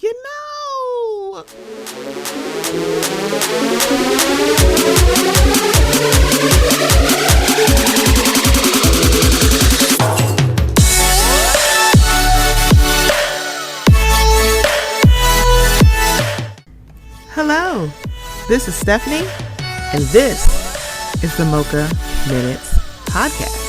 You know. Hello, this is Stephanie, and this is the Mocha Minutes Podcast.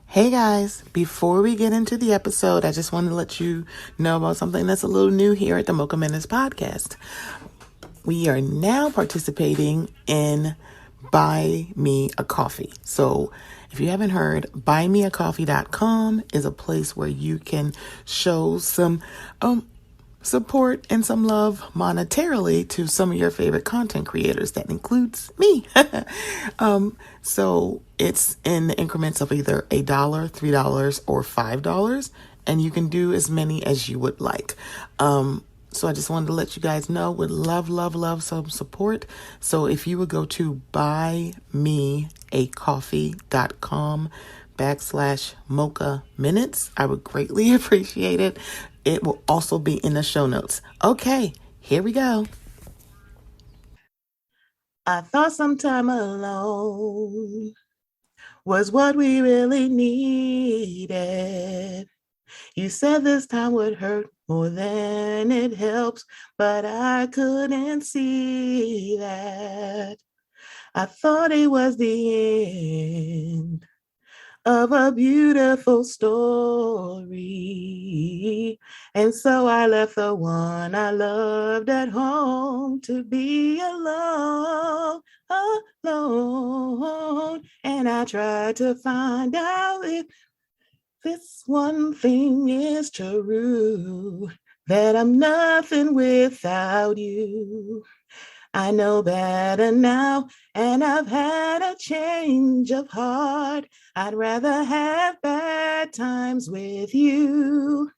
Hey guys, before we get into the episode, I just wanted to let you know about something that's a little new here at the Mocha Minutes Podcast. We are now participating in Buy Me a Coffee. So if you haven't heard, buymeacoffee.com is a place where you can show some support and some love monetarily to some of your favorite content creators. That includes me. So it's in the increments of either $1, $3, or $5, and you can do as many as you would like. So I just wanted to let you guys know, would love some support. So if you would go to buymeacoffee.com/Mocha Minutes, I would greatly appreciate it. It will also be in the show notes. Okay, here we go. I thought some time alone was what we really needed. You said this time would hurt more than it helps, but I couldn't see that. I thought it was the end of a beautiful story. And so I left the one I loved at home to be alone. And I tried to find out if this one thing is true, that I'm nothing without you. I know better now, and I've had a change of heart. I'd rather have bad times with you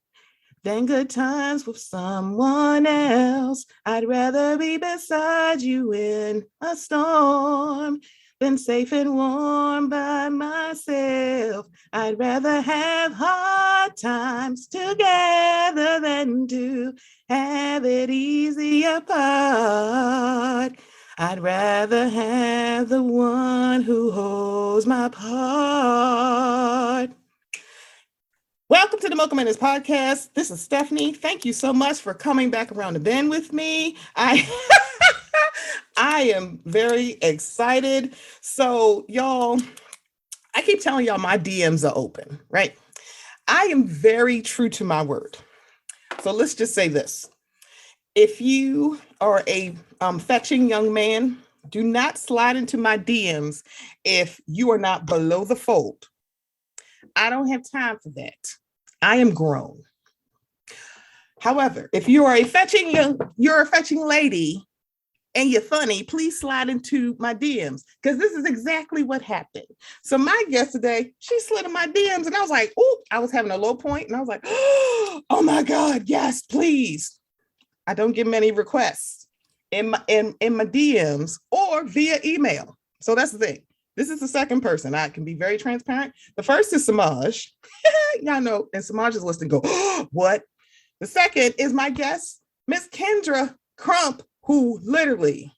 than good times with someone else. I'd rather be beside you in a storm than safe and warm by myself. I'd rather have hard times together than to have it easy apart. I'd rather have the one who holds my part. Welcome to the Mocha Minutes Podcast. This is Stephanie. Thank you so much for coming back around the bend with me. I am very excited. So y'all, I keep telling y'all my DMs are open, right? I am very true to my word. So let's just say this. If you are a fetching young man, do not slide into my DMs if you are not below the fold. I don't have time for that. I am grown. However, if you are a fetching lady and you're funny, please slide into my DMs, because this is exactly what happened. So my guest today, she slid in my DMs, and I was like, oh, I was having a low point, and I was like, oh my God, yes, please. I don't get many requests in my DMs or via email. So that's the thing. This is the second person. I can be very transparent. The first is Samaj. Y'all know, and Samaj is listening, go, what? The second is my guest, Miss Kyndra Crump, who literally,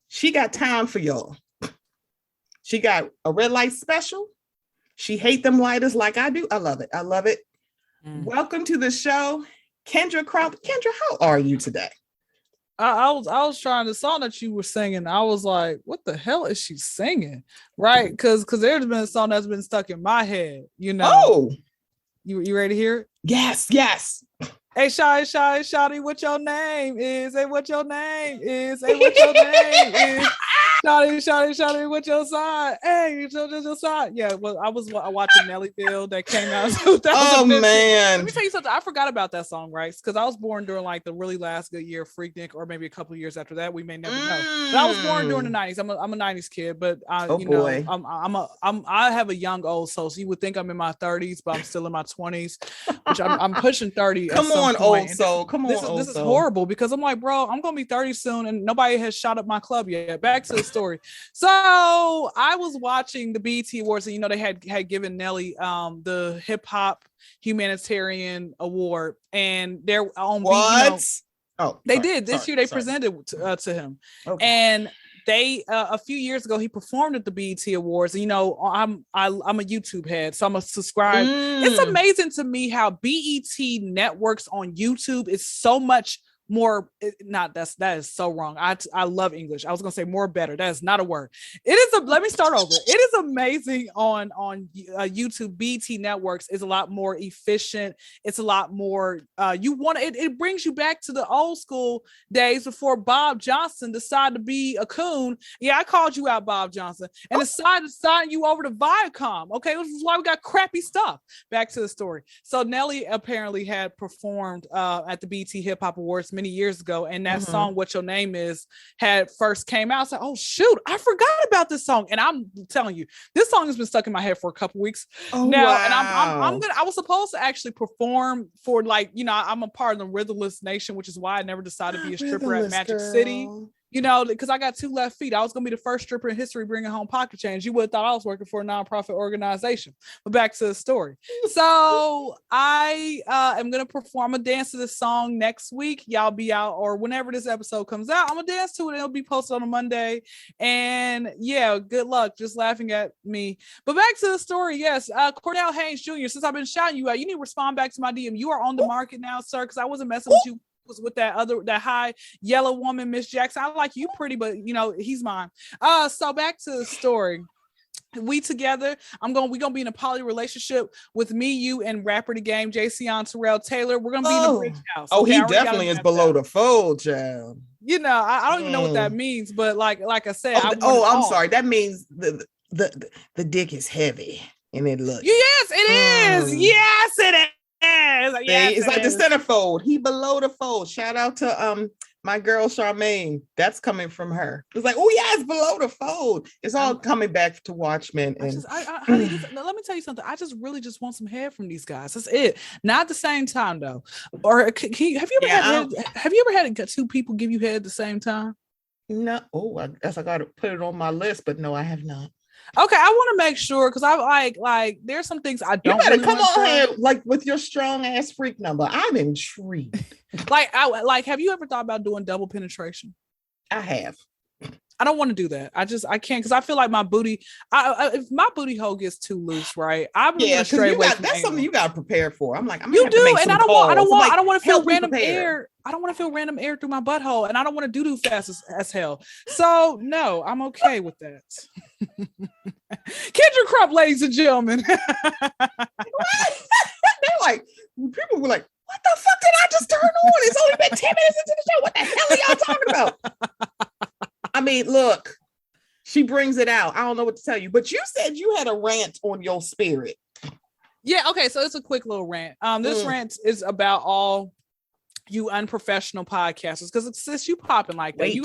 she got time for y'all. She got a red light special. She hate them lighters like I do. I love it. I love it. Welcome to the show, Kyndra Crump. Kyndra, how are you today? I was trying the song that you were singing. I was like, what the hell is she singing? Right? Because there's been a song that's been stuck in my head, you know. Oh, you ready to hear it? Yes. Hey, shawty, what your name is? Hey, what your name is? Hey, what your name is? Shawty, what your side? Hey, your side. Yeah, well, I was watching Nellyville that came out in 2015. Oh, man. Let me tell you something. I forgot about that song, right? Because I was born during like the really last good year of Freaknik, or maybe a couple of years after that. We may never know. But I was born during the 90s. I'm a 90s kid, but I have a young old soul. So you would think I'm in my 30s, but I'm still in my 20s, which I'm pushing 30. Come on, old soul. Come on, this is horrible, because I'm like, bro, I'm gonna be 30 soon, and nobody has shot up my club yet. Back to the story. So I was watching the BET Awards, and you know they had given Nelly the hip hop humanitarian award, and they're on what? They did this year. They presented to him, and they a few years ago he performed at the BET Awards. And, you know, I'm a YouTube head, so I'm a subscribe. It's amazing to me how BET networks on YouTube is so much more. That is so wrong. I love English. I was gonna say more better. That is not a word. Let me start over. It is amazing on YouTube. BET networks is a lot more efficient. It's a lot more it brings you back to the old school days before Bob Johnson decided to be a coon. Yeah, I called you out, Bob Johnson, and decided to sign you over to Viacom. Okay, which is why we got crappy stuff. Back to the story. So Nelly apparently had performed at the BET Hip Hop Awards many years ago, and that song "What Your Name Is" had first came out. I was like, oh shoot, I forgot about this song. And I'm telling you, this song has been stuck in my head for a couple weeks now. Wow. And I was supposed to actually perform for, like, you know, I'm a part of the Rhythmless Nation, which is why I never decided to be a stripper at Magic City. You know, because I got 2 left feet. I was going to be the first stripper in history bringing home pocket change. You would have thought I was working for a nonprofit organization. But back to the story. So I am going to perform a dance to this song next week. Y'all be out, or whenever this episode comes out, I'm going to dance to it. It'll be posted on a Monday. And yeah, good luck. Just laughing at me. But back to the story. Yes, Cordell Haynes Jr., since I've been shouting you out, you need to respond back to my DM. You are on the market now, sir, because I wasn't messing with you. Was with that high yellow woman, Miss Jackson. I like you pretty, but you know, he's mine. So back to the story. We together, we're gonna be in a poly relationship with me, you, and rapper the game, Jayceon Terrell Taylor. We're gonna be in a bridge house. Okay, he definitely is below the fold, child. You know, I don't even know what that means, but like I said, I'm sorry. That means the dick is heavy and it looks. Yes, it is. Yes, it is. It's like the centerfold. He below the fold. Shout out to my girl Charmaine. That's coming from her. It's like, oh yeah, it's below the fold. It's all coming back to Watchmen. And honey, let me tell you something. I just really just want some head from these guys. That's it. Not at the same time though. Or have you ever had 2 people give you head at the same time? No. Oh, I guess I got to put it on my list, but no, I have not. Okay, I want to make sure, because I like there's some things I don't. You better come on here, like with your strong ass freak number. I'm intrigued. Have you ever thought about doing double penetration? I have. I don't want to do that. I can't, because I feel like my booty. If my booty hole gets too loose, right? I'm gonna stray away. That's something you got to prepare for. I'm like, you do, and I don't want to feel random air. I don't want to feel random air through my butthole, and I don't want to do fast as hell. So no, I'm okay with that. Kyndra Crump, ladies and gentlemen. They're like, people were like, what the fuck did I just turn on? It's only been 10 minutes into the show. What the hell are y'all talking about? I mean, look, she brings it out. I don't know what to tell you, but you said you had a rant on your spirit. Yeah, okay, so it's a quick little rant. This rant is about all you unprofessional podcasters, because since you popping like that, you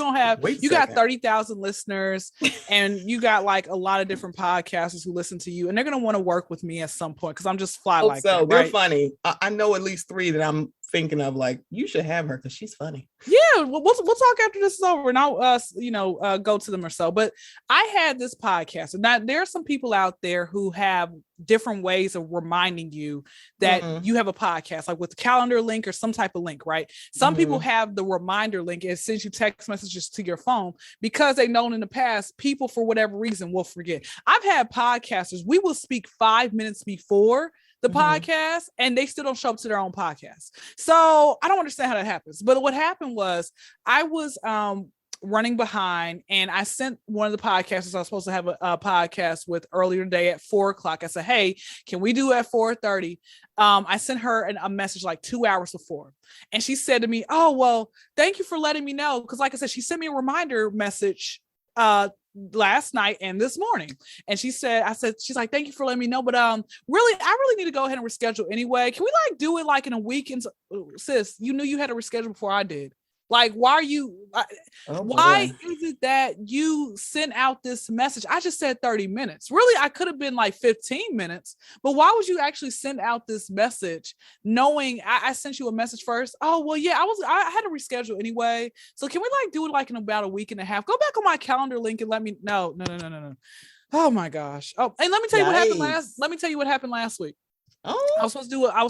got 30,000 listeners, and you got like a lot of different podcasters who listen to you, and they're gonna want to work with me at some point because I'm just fly like that. They're funny. I know at least 3 that I'm thinking of, like, you should have her because she's funny. Yeah, we'll talk after this is over, and I'll go to them or so. But I had this podcast, and now there are some people out there who have different ways of reminding you that you have a podcast, like with the calendar link or some type of link, right? Some people have the reminder link and sends you text messages to your phone because they known in the past people, for whatever reason, will forget. I've had podcasters, we will speak 5 minutes before the podcast, and they still don't show up to their own podcast. So I don't understand how that happens. But what happened was I was running behind, and I sent one of the podcasters I was supposed to have a podcast with earlier today at 4:00. I said, hey, can we do at 4:30? I sent her a message like 2 hours before, and she said to me, oh, well, thank you for letting me know. Because like I said, she sent me a reminder message last night and this morning, and she's like, thank you for letting me know, but I really need to go ahead and reschedule anyway. Can we like do it like in a week? And sis, you knew you had to reschedule before I did. Like, why are you, why is it that you sent out this message? I just said 30 minutes. Really, I could have been like 15 minutes, but why would you actually send out this message knowing I sent you a message first? Oh, well, yeah, I had to reschedule anyway. So can we like do it like in about a week and a half? Go back on my calendar link and let me, no. Oh my gosh. Oh, and let me tell you what happened last week. Oh, I was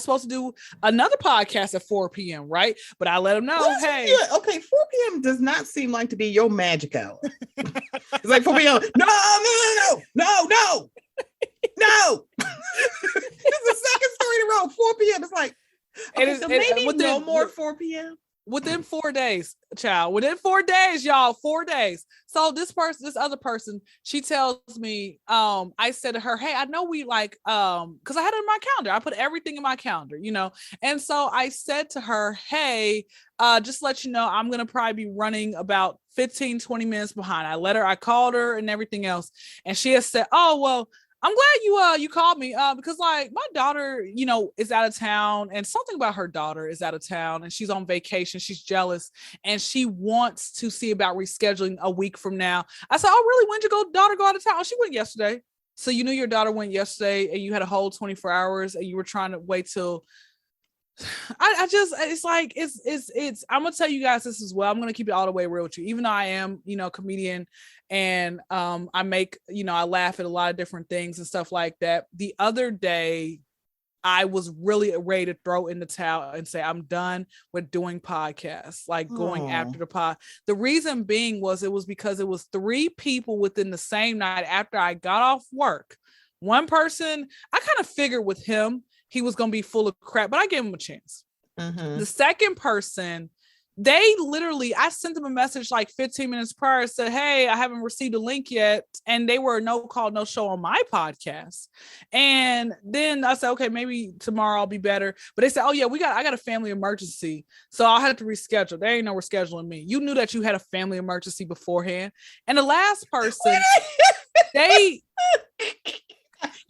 supposed to do another podcast at 4 p.m. right? But I let him know, hey. Okay, 4 p.m. does not seem like to be your magic hour. It's like 4 p.m. No. This is the second story in a row. 4 p.m. It's like, okay, so maybe no more 4 p.m. Within 4 days, child. Within 4 days, y'all. 4 days. So this other person, she tells me, I said to her, hey, I know we like, because I had it in my calendar. I put everything in my calendar, you know. And so I said to her, hey, just let you know, I'm gonna probably be running about 15-20 minutes behind. I called her and everything else. And she has said, oh, well, I'm glad you called me because like my daughter, you know, is out of town, and something about her daughter is out of town and she's on vacation. She's jealous and she wants to see about rescheduling a week from now. I said, oh, really? When did your daughter go out of town? Oh, she went yesterday. So you knew your daughter went yesterday and you had a whole 24 hours and you were trying to wait till it's I'm gonna tell you guys this as well. I'm gonna keep it all the way real with you, even though I am, you know, a comedian and I make, you know, I laugh at a lot of different things and stuff like that. The other day I was really ready to throw in the towel and say I'm done with doing podcasts, like going after the pod. The reason being was because it was 3 people within the same night after I got off work. One person, I kind of figured with him he was going to be full of crap, but I gave him a chance. Mm-hmm. The second person, I sent them a message like 15 minutes prior, said, hey, I haven't received a link yet. And they were no call, no show on my podcast. And then I said, okay, maybe tomorrow I'll be better. But they said, oh yeah, I got a family emergency. So I'll have to reschedule. There ain't no rescheduling me. You knew that you had a family emergency beforehand. And the last person,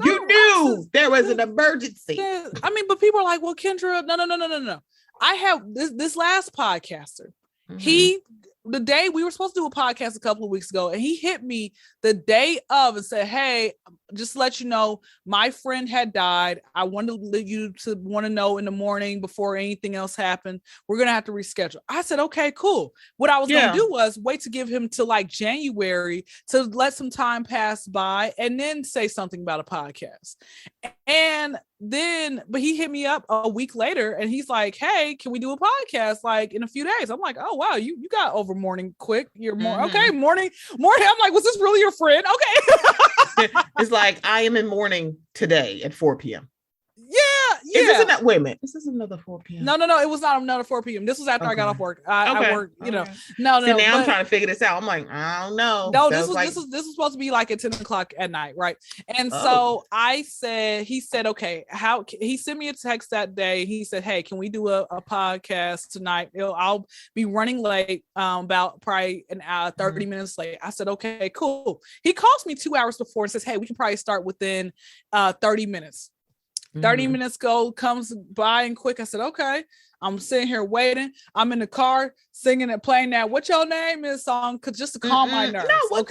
you knew there was an emergency. I mean, but people are like, well, Kyndra, no. I have this last podcaster. Mm-hmm. The day we were supposed to do a podcast a couple of weeks ago, and he hit me the day of and said, hey, just to let you know, my friend had died. I wanted you to want to know in the morning before anything else happened. We're going to have to reschedule. I said, okay, cool. What I was going to do was wait to give him to like January to let some time pass by and then say something about a podcast. And then, but he hit me up a week later and he's like, hey, can we do a podcast like in a few days? I'm like, oh, wow, you got over morning quick. You're more okay. Morning. I'm like, was this really your friend? Okay. It's like, I am in mourning today at 4 p.m. Yeah. Wait a minute. This is another 4 p.m. No. It was not another 4 p.m. This was after I got off work. I worked, you know. No. Now I'm trying to figure this out. I'm like, I don't know. No, this was supposed to be like at 10 o'clock at night, right? And so he said, okay, he sent me a text that day. He said, hey, can we do a podcast tonight? I'll be running late, about probably an hour, 30 minutes late. I said, okay, cool. He calls me 2 hours before and says, hey, we can probably start within 30 minutes. 30 minutes comes by and quick. I said, okay. I'm sitting here waiting. I'm in the car singing and playing that "What Your Name Is" song just to calm my nerves. No, what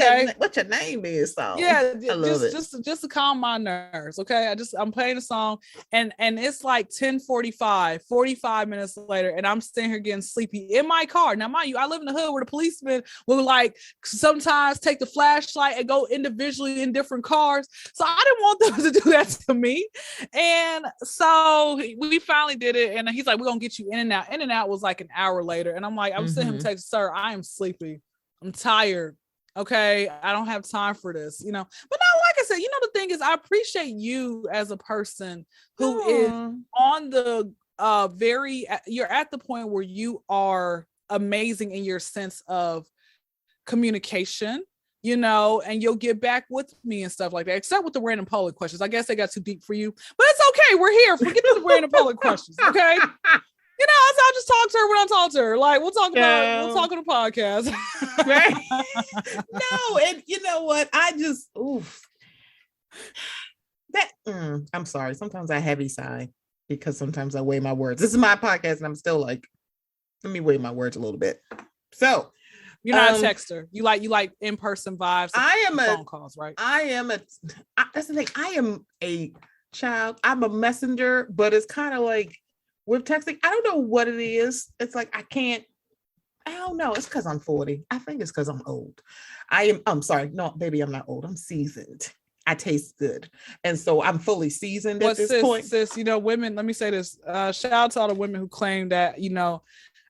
your name is song. Yeah, just to calm my nerves. Okay, I'm playing a song, and it's like 10:45, 45 minutes later, and I'm sitting here getting sleepy in my car. Now, mind you, I live in the hood where the policemen will like sometimes take the flashlight and go individually in different cars. So I didn't want them to do that to me, and so we finally did it. And he's like, "We're gonna get you in and out." In and out was like an hour later, and I'm like, I'm sending him text, "Sir, I am sleepy. I'm tired. Okay, I don't have time for this, you know." But no, like I said, you know, the thing is, I appreciate you as a person who is on the you're at the point where you are amazing in your sense of communication, you know, and you'll get back with me and stuff like that, except with the random public questions. I guess they got too deep for you, but it's okay. We're here. Forget the random public questions, okay? You know, I'll just talk to her when I talk to her. Like, we'll talk on the podcast. Right? No, and you know what? I'm sorry. Sometimes I heavy sigh because sometimes I weigh my words. This is my podcast and I'm still like, Let me weigh my words a little bit. So you're not a texter. You like in-person vibes. I am phone calls, right? That's the thing. I am a child. I'm a messenger, but it's kind of like with texting. I don't know what it is. It's like I don't know. It's because I'm 40. I think it's because I'm old. I'm sorry. No, baby, I'm not old. I'm seasoned. I taste good. And so I'm fully seasoned at this point. Sis, women, let me say this. Shout out to all the women who claim that,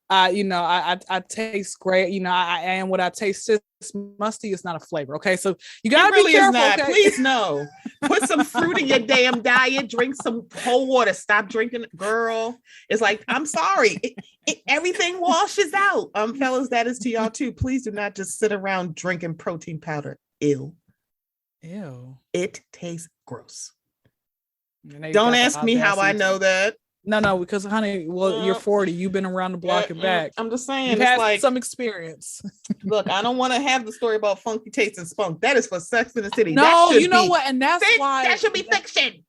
I taste great. I am what I taste. Sis, musty is not a flavor. Okay. So you gotta be careful. Is not. Okay? Please no. Put some fruit in your damn diet. Drink some cold water. Stop drinking, girl. It's like, I'm sorry. Everything washes out. Fellas, that is to y'all too. Please do not just sit around drinking protein powder. Ew. It tastes gross. Don't ask me how I know that. No, because honey, you're 40. You've been around the block and back. I'm just saying, you've had some experience. Look, I don't want to have the story about funky taste and spunk. That is for Sex in the City. No, you know what? And that's why that should be fiction.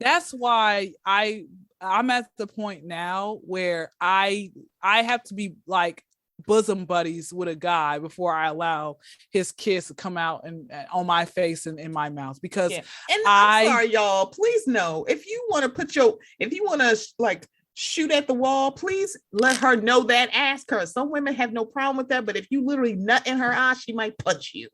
That's why I'm at the point now where I have to be like bosom buddies with a guy before I allow his kiss to come out and on my face and in my mouth, because and I'm sorry, y'all, please know, if you want to like shoot at the wall, please let her know that. Ask her. Some women have no problem with that, but if you literally nut in her eye, she might punch you.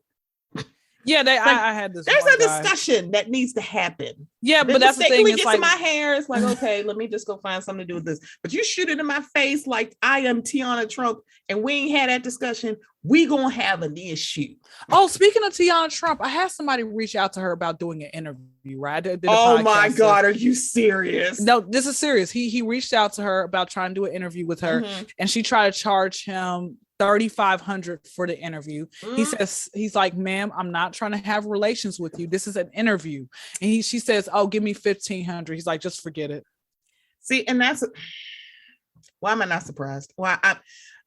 Yeah, I had this. There's a discussion that needs to happen. Yeah, but that's the thing. It's like, to my hair. It's like, okay, let me just go find something to do with this. But you shoot it in my face like I am Tiana Trump, and we ain't had that discussion. We gonna have an issue. Oh, speaking of Tiana Trump, I had somebody reach out to her about doing an interview. Right? Oh my God, are you serious? No, this is serious. He reached out to her about trying to do an interview with her, and she tried to charge him $3,500 for the interview. He says, he's like, ma'am, I'm not trying to have relations with you. This is an interview. And she says, oh, give me $1,500. He's like, just forget it. See, and why am I not surprised?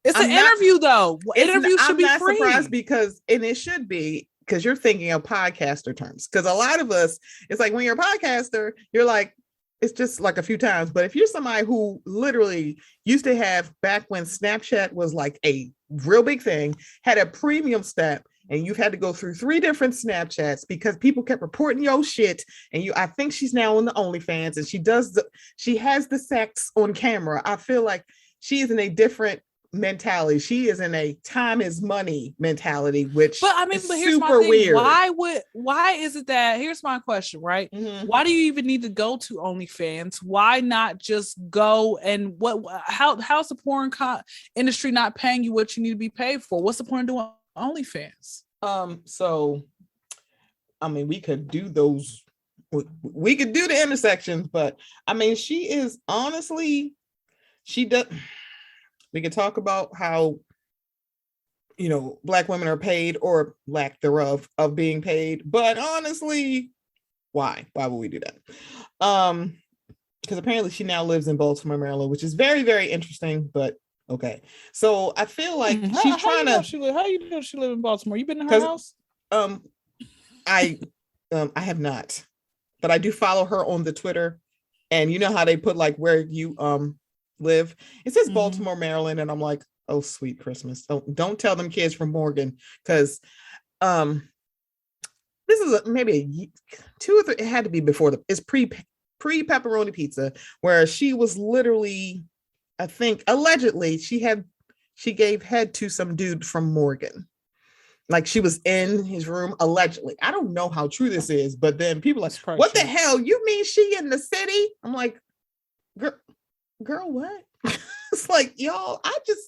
It's an interview though. Interview should be free. I'm not surprised and it should be, because you're thinking of podcaster terms. Because a lot of us, it's like when you're a podcaster, you're like, it's just like a few times. But if you're somebody who literally used to have, back when Snapchat was like a real big thing, had a premium step, and you've had to go through 3 different Snapchats because people kept reporting your shit. And I think she's now on the OnlyFans, and she has the sex on camera. I feel like she is in a different mentality. She is in a time is money mentality, which is here's super weird. Why is it that, here's my question, right? Why do you even need to go to OnlyFans? Why not just go and how's the porn industry not paying you what you need to be paid for? What's the point of doing OnlyFans? So I mean, we could do those, we could do the intersections, but I mean, she is honestly, she does. We can talk about how, Black women are paid, or lack thereof of being paid. But honestly, why? Why would we do that? Because apparently she now lives in Baltimore, Maryland, which is very, very interesting. But okay, so I feel like she's trying to. How you know she live in Baltimore? You been in her house? I have not, but I do follow her on the Twitter, and you know how they put like where you live. It says Baltimore, Maryland, and I'm like, oh sweet Christmas. Don't tell them kids from Morgan, because this is maybe 2 or 3. It had to be before it's pre pepperoni pizza, where she was literally, I think allegedly, she gave head to some dude from Morgan. Like she was in his room, allegedly. I don't know how true this is, but then people are like, what the hell? You mean she in the city? I'm like, girl, what? It's like, y'all, I just,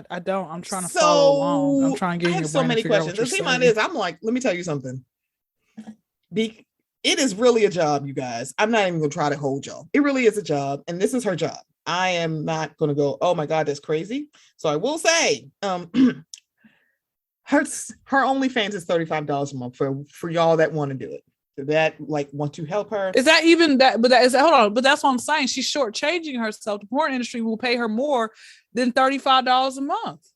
I don't. I'm trying to follow along. I'm trying to get. I have so many questions. The thing about it is, I'm like, let me tell you something. It is really a job, you guys. I'm not even gonna try to hold y'all. It really is a job, and this is her job. I am not gonna go, oh my God, that's crazy. So I will say, her OnlyFans is $35 a month for y'all that want to do it. That like want to help her. Is that even that? But that is, hold on. But that's what I'm saying. She's shortchanging herself. The porn industry will pay her more than $35 a month.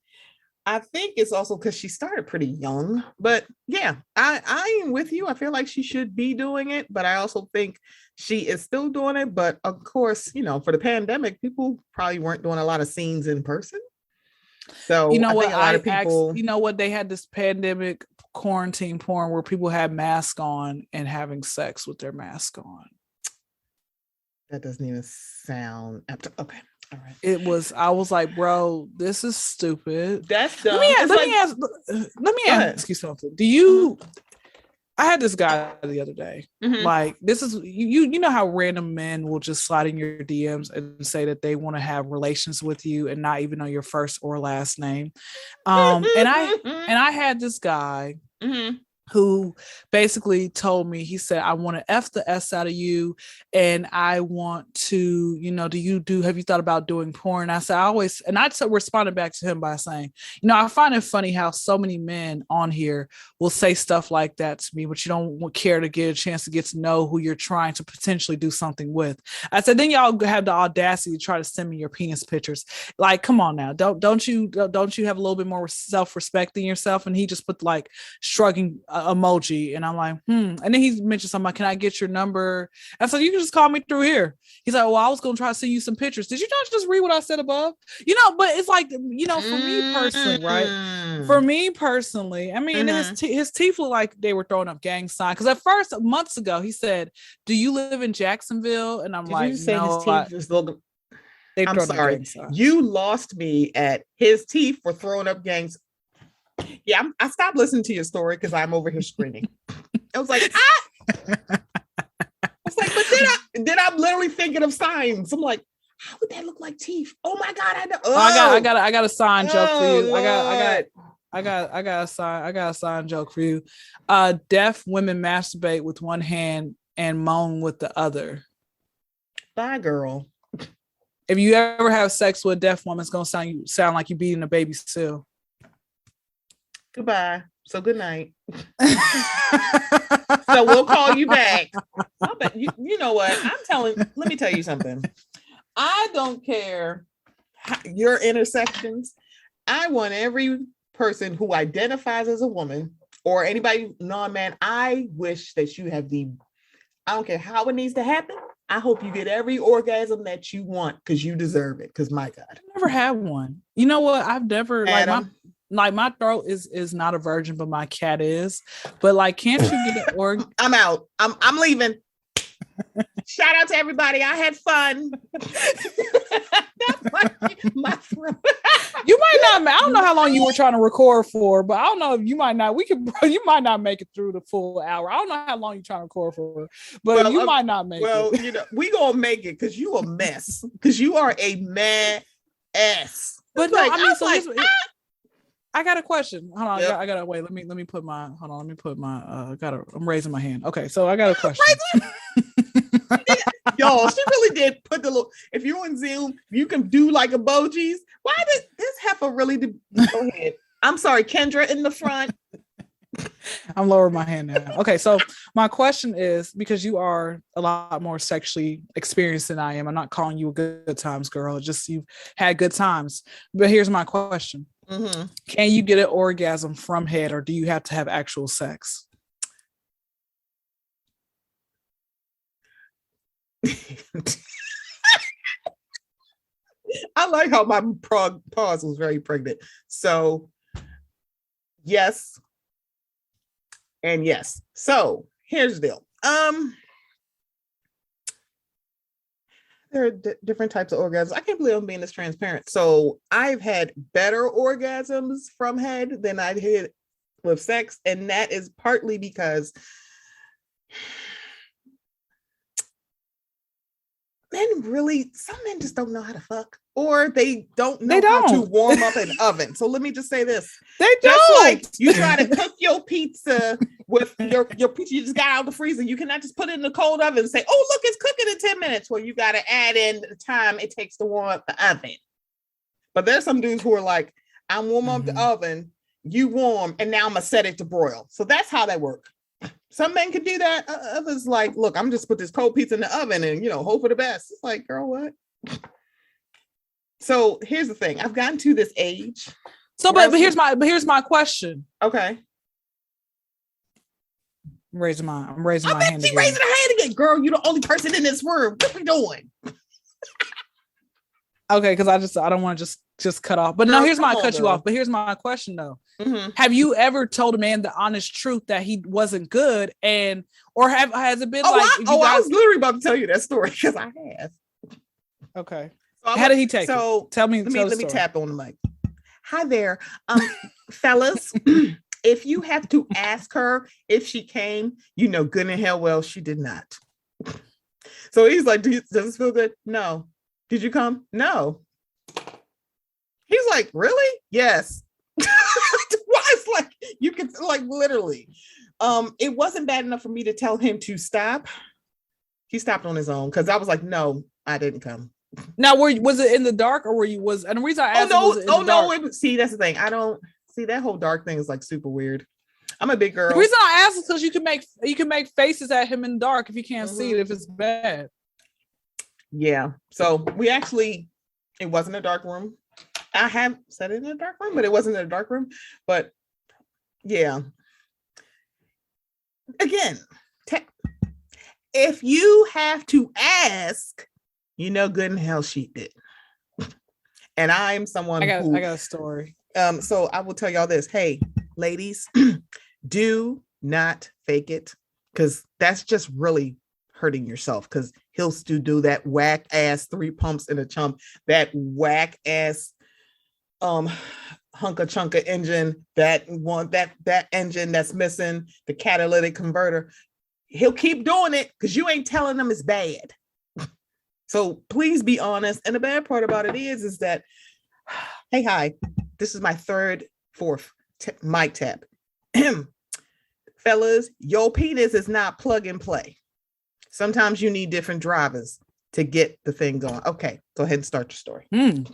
I think it's also because she started pretty young, but yeah, I am with you. I feel like she should be doing it, but I also think she is still doing it. But of course, for the pandemic, people probably weren't doing a lot of scenes in person. So you know I what? think a lot of people, they had this pandemic quarantine porn where people had masks on and having sex with their mask on. That doesn't even sound okay. All right. I was like, bro, this is stupid. That's dumb. Let me ask you something. Do you I had this guy the other day. Mm-hmm. Like, this is you know how random men will just slide in your DMs and say that they want to have relations with you and not even know your first or last name. And I had this guy who basically told me, he said, I want to F the S out of you. And I want to, have you thought about doing porn? I said, I responded back to him by saying, I find it funny how so many men on here will say stuff like that to me, but you don't care to get a chance to get to know who you're trying to potentially do something with. I said, then y'all have the audacity to try to send me your penis pictures. Like, come on now. Don't you have a little bit more self-respect than yourself? And he just put like shrugging emoji, and I'm like, And then he mentioned something like, can I get your number? And so you can just call me through here. He's like, well, I was gonna try to send you some pictures. Did you not just read what I said above? But it's like, for me personally, right? For me personally, I mean, his teeth look like they were throwing up gang signs. Because at first, months ago, he said, do you live in Jacksonville? And I'm like, no. I'm sorry. You lost me at his teeth for throwing up gangs. Yeah, I stopped listening to your story because I'm over here screaming. I was like, I was like, but then I'm literally thinking of signs. I'm like, how would that look like teeth? Oh my God, I know. I got a sign joke for you. I got a sign joke for you. Deaf women masturbate with one hand and moan with the other. Bye, girl. If you ever have sex with a deaf woman, it's gonna sound like you beating a baby still. Goodbye. So good night. So we'll call you back. You know what? Let me tell you something. I don't care your intersections. I want every person who identifies as a woman or anybody non-man, I wish that you have I don't care how it needs to happen. I hope you get every orgasm that you want because you deserve it. Because my God. I've never had one. You know what? I've never my throat is not a virgin, but my cat is. But like, can't you get an orgasm? I'm out. I'm leaving. Shout out to everybody. I had fun. my throat. You might not. I don't know how long you were trying to record for, but I don't know if you might not. You might not make it through the full hour. I don't know how long you're trying to record for, but you might not make it. Well, we gonna make it because you a mess. Because you are a mess. But no, I mean, I got a question. Hold on, yep. I gotta wait. Let me put my. Hold on. Let me put my. I'm raising my hand. Okay, so I got a question. Y'all, she really did put the little. If you're on Zoom, you can do like emojis. Why did this heifer really? Go ahead. I'm sorry, Kyndra in the front. I'm lowering my hand now. Okay, so my question is, because you are a lot more sexually experienced than I am. I'm not calling you a good times girl. Just you've had good times. But here's my question. Mm-hmm. Can you get an orgasm from head, or do you have to have actual sex? I like how my pause was very pregnant. So yes and yes. So here's the deal. There are different types of orgasms. I can't believe I'm being this transparent. So I've had better orgasms from head than I've had with sex. And that is partly because some men just don't know how to fuck, or they don't know how to warm up an oven. So let me just say this. They don't. Just like you try to cook your pizza with your pizza you just got out of the freezer. You cannot just put it in the cold oven and say, oh, look, it's cooking in 10 minutes. Well, you got to add in the time it takes to warm up the oven. But there's some dudes who are like, I'm warm up the oven, you warm, and now I'm going to set it to broil. So that's how that works. Some men can do that. Others like, look, I'm just put this cold pizza in the oven and, hope for the best. It's like, girl, what? So here's the thing. I've gotten to this age So, but here's my question. Okay. I'm raising my hand. She raising her hand again. Girl, you're the only person in this room. What we doing? Okay, because I don't want to just cut off. But no, here's my cut you off. But here's my question though. Mm-hmm. Have you ever told a man the honest truth that he wasn't good, or has it been I was literally about to tell you that story because I have. Okay. So how did he take it? Tell me. Let me tap on the mic. Hi there, fellas. If you have to ask her if she came, you know good and hell well she did not. So he's like, does this feel good? No. Did you come? No. He's like, really? Yes. Why? It's like you can literally. It wasn't bad enough for me to tell him to stop. He stopped on his own because I was like, no, I didn't come. Now, was it in the dark or and the reason I asked see, that's the thing. I don't see that whole dark thing is like super weird. I'm a big girl. The reason I asked is because you can make faces at him in the dark if you can't see it, if it's bad. Yeah. So it wasn't a dark room. I have said it in a dark room, but it wasn't in a dark room. But yeah. Again, if you have to ask, you know good and hell she did. And I'm someone I got a story. So I will tell y'all this. Hey, ladies, do not fake it, because that's just really hurting yourself, because he'll still do that whack ass 3 pumps in a chump, that whack ass hunka chunka engine, that engine that's missing the catalytic converter. He'll keep doing it because you ain't telling them it's bad. So please be honest. And the bad part about it is that, hey, hi, this is my fourth mic tap. Fellas, your penis is not plug and play. Sometimes you need different drivers to get the thing going. Okay, go ahead and start your story.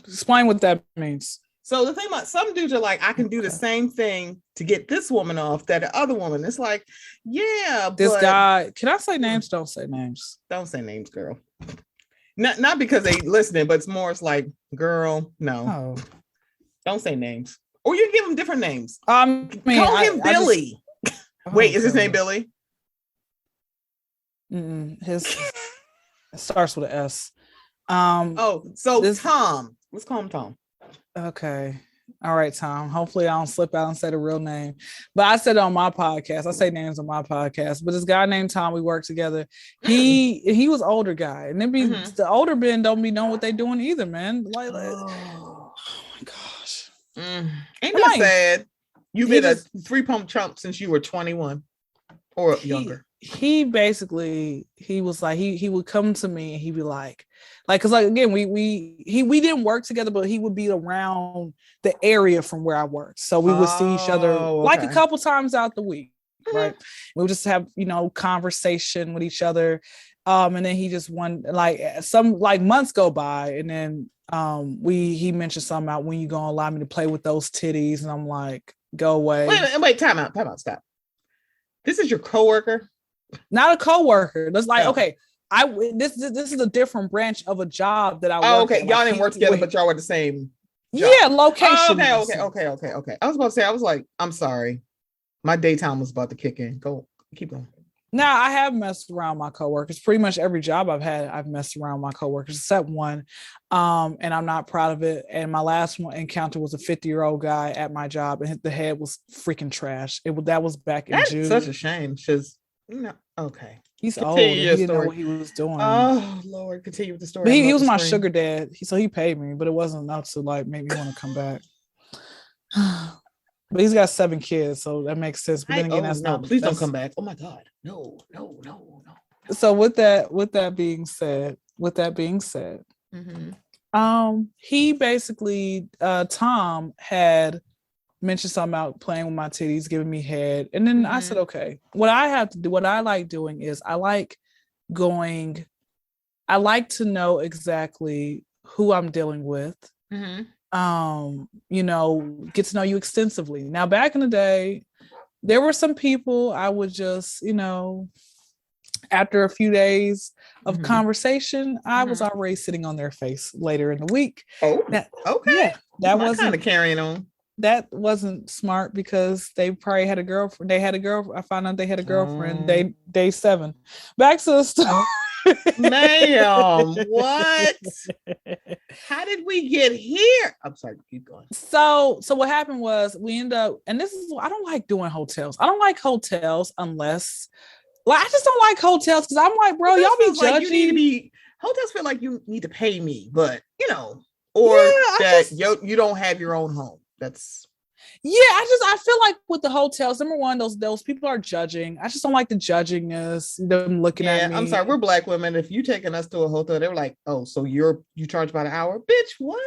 Explain what that means. So the thing about some dudes are like, I can do the same thing to get this woman off that the other woman. It's like, yeah, this guy. Can I say names? Don't say names. Don't say names, girl. Not because they listening, but it's like, girl, no. Oh. Don't say names. Or you give him different names. Call him Billy. Wait, is his name Billy? His it starts with an S. Tom. Let's call him Tom. Okay. All right, Tom. Hopefully I don't slip out and say the real name. But I said it on my podcast. I say names on my podcast. But this guy named Tom, we work together. He was older guy. And then the older men don't be knowing what they doing either, man. Oh my gosh. Ain't that sad? You've been a 3 pump chump since you were 21 or younger. He was like, he would come to me and he'd be like, cause like, again, we didn't work together, but he would be around the area from where I worked. So we would see each other like a couple times out the week. Right. We would just have, conversation with each other. And then he just some months go by and then he mentioned something about when you gonna allow me to play with those titties. And I'm like, go away. Wait, time out, stop. This is your coworker? Not a coworker. That's like, okay, this is a different branch of a job that I work. Oh, okay. At. Y'all didn't work together, but y'all were the same job. Yeah, location. Okay. I was about to say, I was like, I'm sorry. My daytime was about to kick in. Keep going. Now, I have messed around my coworkers. Pretty much every job I've had, I've messed around my coworkers, except one. And I'm not proud of it. And my last encounter was a 50-year-old guy at my job, and the head was freaking trash. That was back in June. Such a shame. Okay. He's old. He didn't know what he was doing. Oh Lord, continue with the story. But he was my sugar dad. So he paid me, but it wasn't enough to make me want to come back. But he's got 7 kids, so that makes sense. But then again, please don't come back. Oh my God. No. So with that being said, he basically Tom had mentioned something about playing with my titties, giving me head. And then I said, okay, what I like doing is I like to know exactly who I'm dealing with. Get to know you extensively. Now, back in the day, there were some people I would just, after a few days of conversation, I was already sitting on their face later in the week. Oh, okay. Yeah, that was kind of carrying on. that wasn't smart because they probably had a girlfriend. They had a girlfriend. I found out they had a girlfriend. Day 7. Back to the story. Ma'am, what? How did we get here? I'm sorry, keep going. So what happened was we end up, and this is, I don't like doing hotels. I don't like hotels unless, like, I just don't like hotels because I'm like, bro, y'all be judging. Like you need to be, hotels feel like you need to pay me, but you know, or you don't have your own home. That's I feel like with the hotels, number one, those people are judging. I just don't like the judgingness, them looking at me. I'm sorry, we're Black women. If you taking us to a hotel, they were like, oh, so you charge by the hour, bitch? What?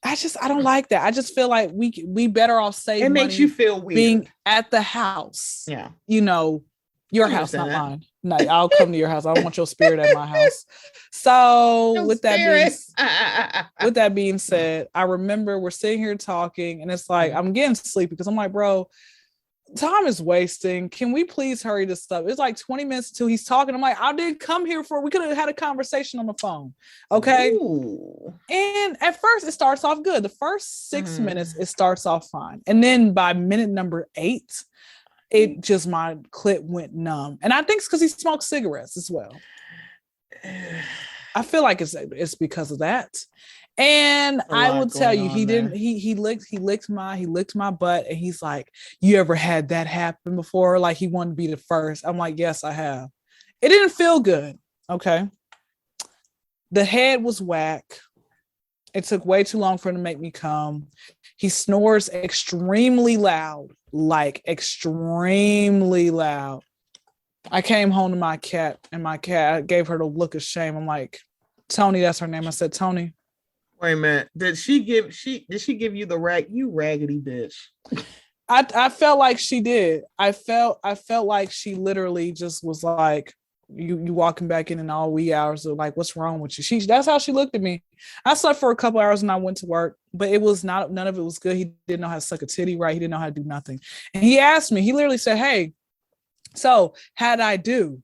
I don't like that. I just feel like we better off saving. It makes you feel weird being at the house. Yeah, you know, your house, not mine. No, I'll come to your house. I don't want your spirit at my house. So with that being said, I remember we're sitting here talking and it's like, I'm getting sleepy because I'm like, bro, time is wasting. Can we please hurry this up? It's like 20 minutes until he's talking. I'm like, I didn't come here we could have had a conversation on the phone. Okay. Ooh. And at first it starts off good. The first 6 minutes, it starts off fine. And then by minute number 8, it just, my clit went numb. And I think it's because he smoked cigarettes as well. I feel like it's because of that. And I will tell you, he licked my butt, and he's like, you ever had that happen before? Like he wanted to be the first. I'm like, yes, I have. It didn't feel good. Okay. The head was whack. It took way too long for him to make me come. He snores extremely loud, like extremely loud. I came home to my cat, and my cat gave her the look of shame. I'm like, Tony, that's her name. I said, Tony. Wait a minute. Did she give you the rag? You raggedy bitch. I felt like she did. I felt like she literally just was like, you walking back in all wee hours of like, what's wrong with you? That's how she looked at me. I slept for a couple hours and I went to work, but it was none of it was good. He didn't know how to suck a titty right. He didn't know how to do nothing. And he asked me, he literally said, hey, so how'd I do?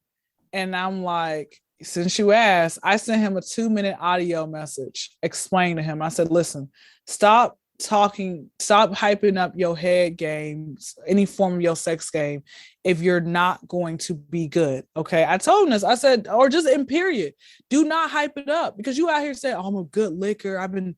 And I'm like, since you asked, I sent him a 2-minute audio message explaining to him. I said, listen, stop hyping up your head games, any form of your sex game, if you're not going to be good. Okay. I told him this. I said, or just in period, do not hype it up, because you out here saying, oh, I'm a good licker. I've been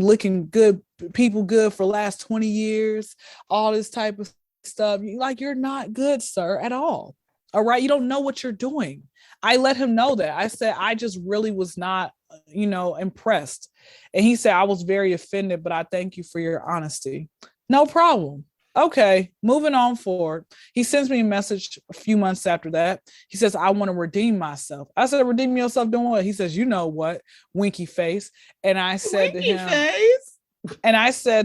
licking good people good for the last 20 years, all this type of stuff. You're not good, sir, at all. All right. You don't know what you're doing. I let him know that. I said, I just really was not, impressed. And he said, I was very offended, but I thank you for your honesty. No problem. Okay, moving on forward. He sends me a message a few months after that. He says, I want to redeem myself. I said, redeem yourself doing what? He says, you know what? Winky face. And I said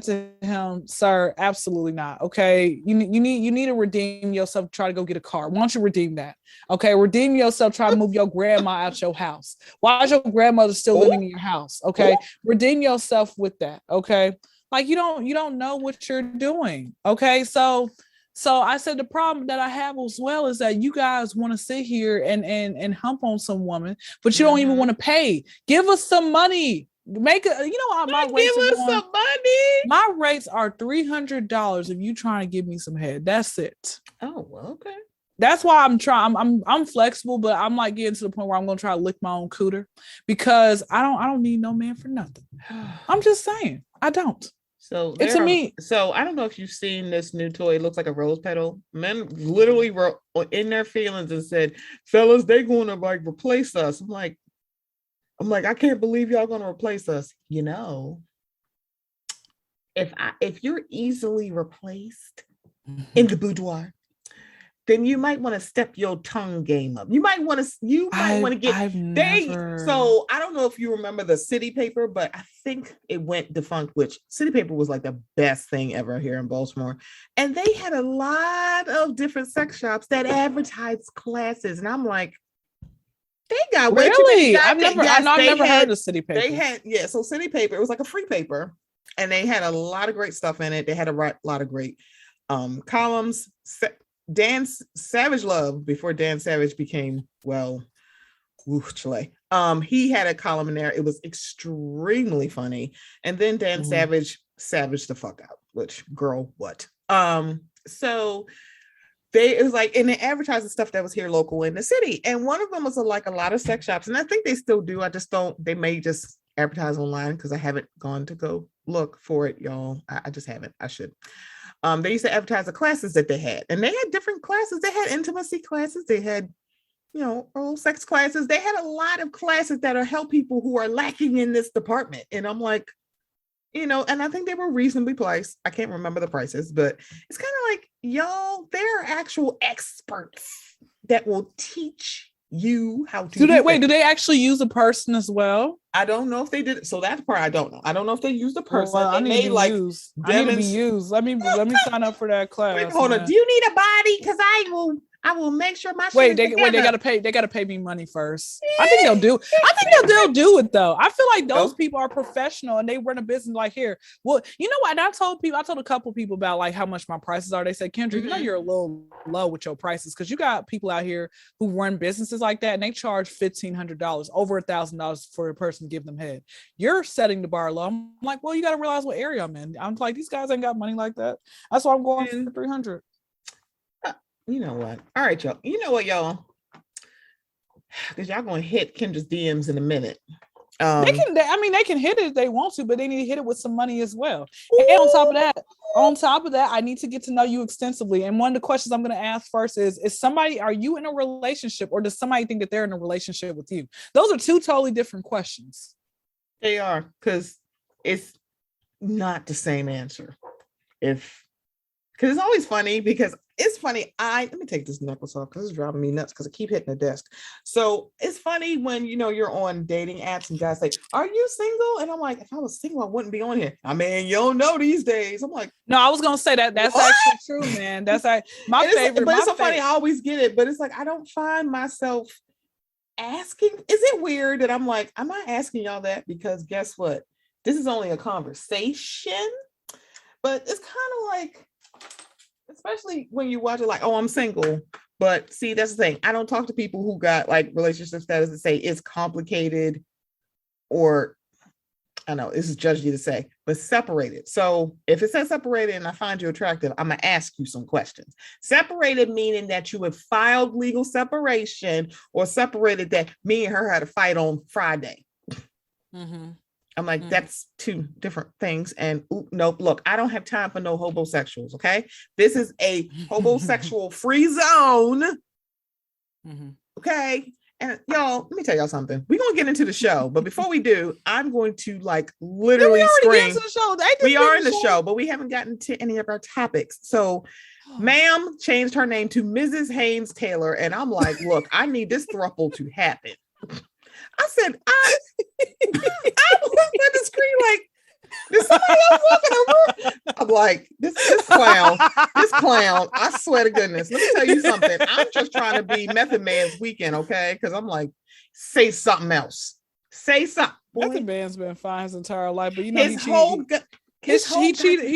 to him, sir, absolutely not. Okay. You need to redeem yourself. Try to go get a car. Why don't you redeem that? Okay. Redeem yourself. Try to move your grandma out your house. Why is your grandmother still living in your house? Okay. Redeem yourself with that. Okay. Like you don't know what you're doing. Okay. So I said, the problem that I have as well is that you guys want to sit here and hump on some woman, but you don't even want to pay. Give us some money. My rates some money. My rates are $300 if you trying to give me some head. That's it. Oh, well, okay. That's why I'm trying. I'm flexible, but I'm like getting to the point where I'm gonna try to lick my own cooter, because I don't need no man for nothing. I'm just saying, I don't. So I don't know if you've seen this new toy. It looks like a rose petal. Men literally were in their feelings and said, "Fellas, they going to like replace us." I'm like, I can't believe y'all gonna replace us. If you're easily replaced in the boudoir, then you might want to step your tongue game up. You might want to get. So I don't know if you remember the City Paper, but I think it went defunct. Which City Paper was like the best thing ever here in Baltimore, and they had a lot of different sex shops that advertised classes, and I'm like, they got way too many. I've never heard of City Paper. They had, so City Paper, it was like a free paper, and they had a lot of great stuff in it. They had a lot of great columns. Dan Savage Love, before Dan Savage became, Chile. He had a column in there. It was extremely funny. And then Dan Savage the fuck out. which girl, what? So it was like, and they advertised the stuff that was here local in the city. And one of them was like a lot of sex shops. And I think they still do. I just don't, they may just advertise online because I haven't gone to go look for it, y'all. I just haven't. I should. They used to advertise the classes that they had, and they had different classes. They had intimacy classes. They had, oral sex classes. They had a lot of classes that help people who are lacking in this department. And I'm like, and I think they were reasonably priced. I can't remember the prices, but it's kind of like, y'all, there are actual experts that will teach you how to do they actually use a person as well? I don't know if they did. So that part I don't know. I don't know if they used a person. Well, I need to be used. Let me sign up for that class. Wait, hold on. Do you need a body? Because I will make sure my they gotta pay me money first. I think they'll do it though. I feel like those people are professional and they run a business like here. Well, you know what? I told a couple people about like how much my prices are. They said, Kyndra, you're a little low with your prices because you got people out here who run businesses like that and they charge $1,500, over $1,000 for a person to give them head. You're setting the bar low. I'm like, well, you got to realize what area I'm in. I'm like, these guys ain't got money like that. That's why I'm going for 300. You know what? All right, y'all. You know what, y'all? Because y'all gonna hit Kyndra's DMs in a minute. They can hit it if they want to, but they need to hit it with some money as well. Ooh. And on top of that, I need to get to know you extensively. And one of the questions I'm going to ask first is are you in a relationship, or does somebody think that they're in a relationship with you? Those are two totally different questions. They are, because it's not the same answer. Because it's always funny, because it's funny. Let me take this necklace off because it's driving me nuts because I keep hitting the desk. So it's funny when, you're on dating apps and guys say, are you single? And I'm like, if I was single, I wouldn't be on here. I mean, you don't know these days. I'm like, no, I was going to say that's what? Actually true, man. That's like my favorite. But it's so funny. I always get it, but it's like, I don't find myself asking. Is it weird that I'm like, am I asking y'all that? Because guess what? This is only a conversation, but it's kind of like, especially when you watch it like, oh, I'm single. But see, that's the thing. I don't talk to people who got like relationship status that say it's complicated, or I know this is judgy to say, but separated. So if it says separated and I find you attractive, I'm going to ask you some questions. Separated meaning that you have filed legal separation, or separated that me and her had a fight on Friday. Mm-hmm. I'm like, that's two different things. And nope, look, I don't have time for no homosexuals. Okay. This is a homosexual free zone. Mm-hmm. Okay. And y'all, let me tell y'all something. We're going to get into the show, but before we do, I'm going to like literally scream. We are in the show, but we haven't gotten to any of our topics. So ma'am changed her name to Mrs. Haynes Taylor. And I'm like, look, I need this throuple to happen. I said, I was on the screen like, did somebody else walk in the room? I'm like, this clown, I swear to goodness. Let me tell you something. I'm just trying to be Method Man's weekend, okay? Because I'm like, say something else. Say something. Method Man's been fine his entire life, but he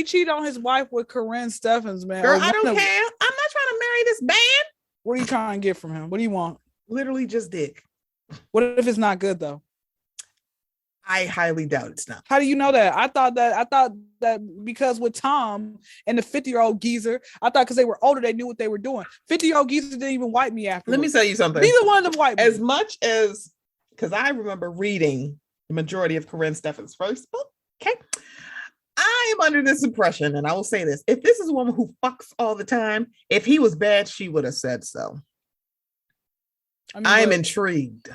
cheated on his wife with Corinne Steffens, man. Girl, I don't care. I'm not trying to marry this man. What are you trying to get from him? What do you want? Literally just dick. What if it's not good though? I highly doubt it's not. How do you know that? I thought that because with Tom and the 50-year-old geezer, I thought because they were older, they knew what they were doing. 50-year-old geezer didn't even wipe me after. Let me tell you something. Neither one of them wiped me. As much as, because I remember reading the majority of Corinne Steffens' first book. Okay. I am under this impression, and I will say this. If this is a woman who fucks all the time, if he was bad, she would have said so. I am intrigued.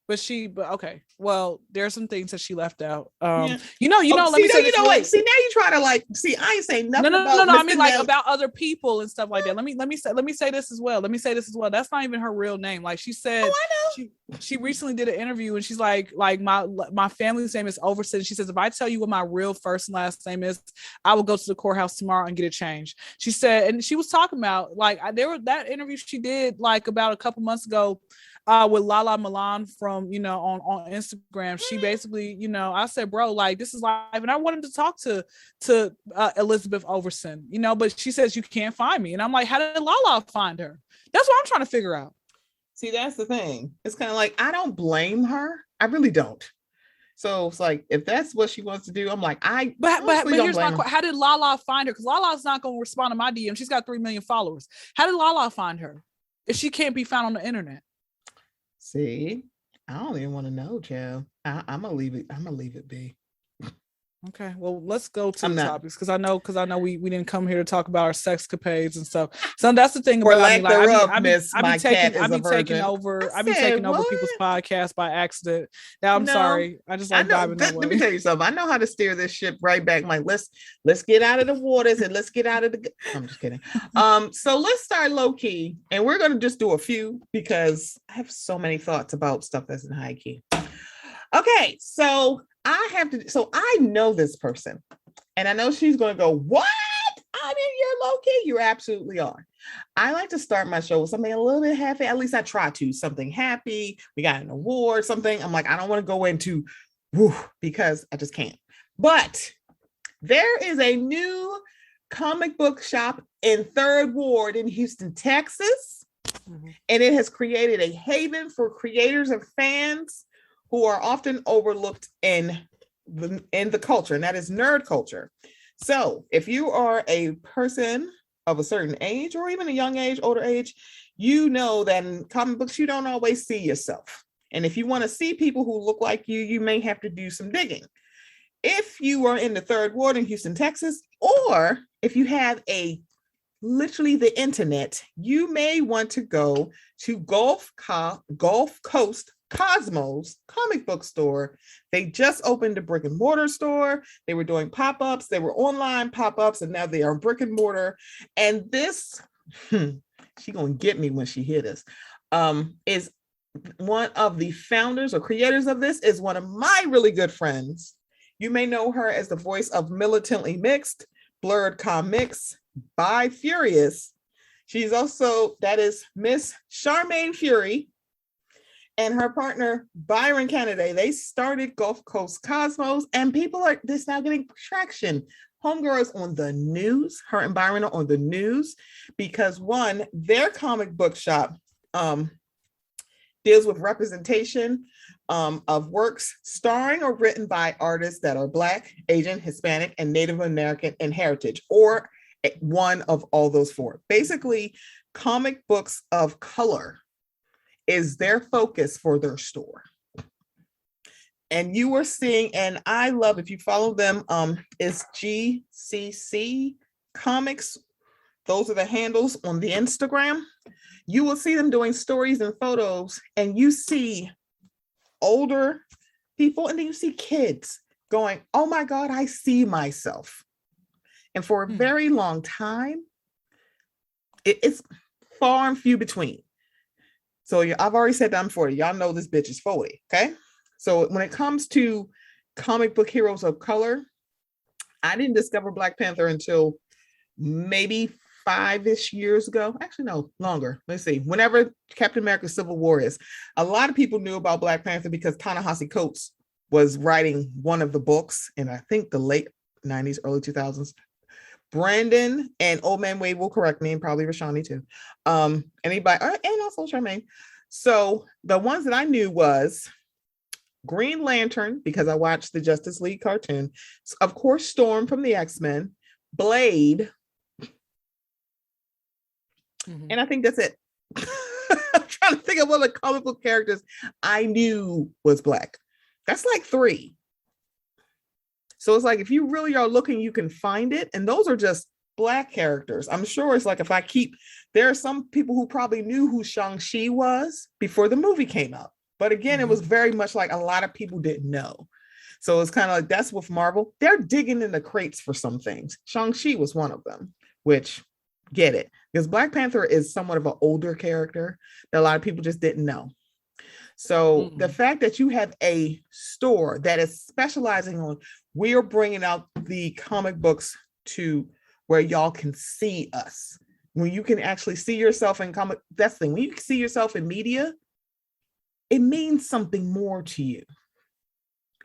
But okay. Well, there are some things that she left out. Yeah. Let me say this. Wait. See, now you try to like. See, I ain't saying nothing. No. I mean, like about other people and stuff like that. Let me say this as well. That's not even her real name. Like she said, she recently did an interview and she's like my family's name is Overton. She says, if I tell you what my real first and last name is, I will go to the courthouse tomorrow and get it changed. She said, and she was talking about like that interview she did like about a couple months ago. With Lala Milan from, on Instagram, she basically, I said, bro, like this is live. And I wanted to talk to Elizabeth Overson, but she says you can't find me. And I'm like, how did Lala find her? That's what I'm trying to figure out. See, that's the thing. It's kind of like, I don't blame her. I really don't. So it's like, if that's what she wants to do, I'm like, but here's my question. How did Lala find her? Because Lala's not going to respond to my DM. She's got 3 million followers. How did Lala find her if she can't be found on the internet? See, I don't even want to know, Joe. I'm gonna leave it be. Okay, well, let's go to the topics because I know we didn't come here to talk about our sexcapades and stuff. So that's the thing about me. Like, I be taking over people's podcasts by accident. Now I'm sorry. I just like diving that way. Let me tell you something. I know how to steer this ship right back. Like, let's get out of the waters and let's get out of the. I'm just kidding. So let's start low key, and we're gonna just do a few because I have so many thoughts about stuff that's in high key. Okay, so I know this person, and I know she's going to go, what? I mean, you're low key. You absolutely are. I like to start my show with something a little bit happy. At least I try to. Something happy. We got an award, something. I'm like, I don't want to go into because I just can't. But there is a new comic book shop in 3rd Ward in Houston, Texas. Mm-hmm. And it has created a haven for creators and fans who are often overlooked in the culture, and that is nerd culture. So if you are a person of a certain age or even a young age, older age, you know that in comic books, you don't always see yourself. And if you want to see people who look like you, you may have to do some digging. If you are in the 3rd Ward in Houston, Texas, or if you have literally the internet, you may want to go to Gulf Coast Cosmos comic book store. They just opened a brick and mortar store. They were doing pop-ups. They were online pop-ups, and now they are brick and mortar. And this, she gonna get me when she hear this, is one of the founders or creators of this is one of my really good friends. You may know her as the voice of Militantly Mixed, Blurred Comics, by Furious. She's also, that is Miss Charmaine Fury, and her partner Byron Kennedy. They started Gulf Coast Cosmos, and people are just now getting traction. Homegirl is on the news. Her and Byron are on the news because one, their comic book shop deals with representation of works starring or written by artists that are Black, Asian, Hispanic, and Native American in heritage, or one of all those 4. Basically, comic books of color is their focus for their store. And you are seeing, and I love, if you follow them, it's GCC Comics. Those are the handles on the Instagram. You will see them doing stories and photos, and you see older people, and then you see kids going, oh my God, I see myself. And for a very long time, it's far and few between. So I've already said that I'm 40. Y'all know this bitch is 40, okay? So when it comes to comic book heroes of color, I didn't discover Black Panther until maybe 5-ish years ago. Actually, no, longer. Let's see. Whenever Captain America Civil War is, a lot of people knew about Black Panther because Ta-Nehisi Coates was writing one of the books in, I think, the late 90s, early 2000s. Brandon and Old Man Wade will correct me, and probably Rashani too. Anybody, and also Charmaine. So the ones that I knew was Green Lantern, because I watched the Justice League cartoon. Of course, Storm from the X-Men, Blade, and I think that's it. I'm trying to think of what the comic book characters I knew was Black. That's like 3. So it's like, if you really are looking, you can find it. And those are just Black characters. I'm sure it's like, there are some people who probably knew who Shang-Chi was before the movie came out. But again, it was very much like a lot of people didn't know. So it's kind of like, that's with Marvel. They're digging in the crates for some things. Shang-Chi was one of them, which get it. Because Black Panther is somewhat of an older character that a lot of people just didn't know. So the fact that you have a store that is specializing on, we are bringing out the comic books to where y'all can see us. When you can actually see yourself in comic, that's the thing. When you see yourself in media, it means something more to you.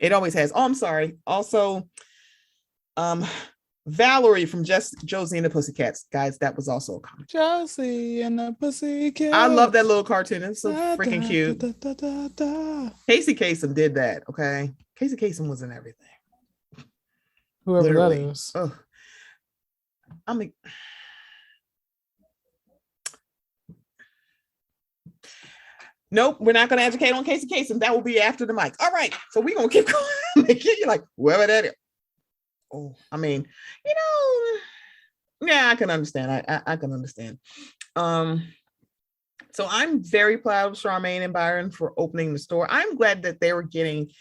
It always has. Oh, I'm sorry. Also, Valerie from Josie and the Pussycats. Guys, that was also a comic. Josie and the Pussycats. I love that little cartoon. It's so freaking cute. Casey Kasem did that, okay? Casey Kasem was in everything. Whoever literally. That is. Oh, I mean, nope, we're not going to educate on Casey Kasem. That will be after the mic. All right, so we're going to keep going. You're like, whoever that is. Oh, I mean, yeah, I can understand. I can understand. So I'm very proud of Charmaine and Byron for opening the store. I'm glad that they're getting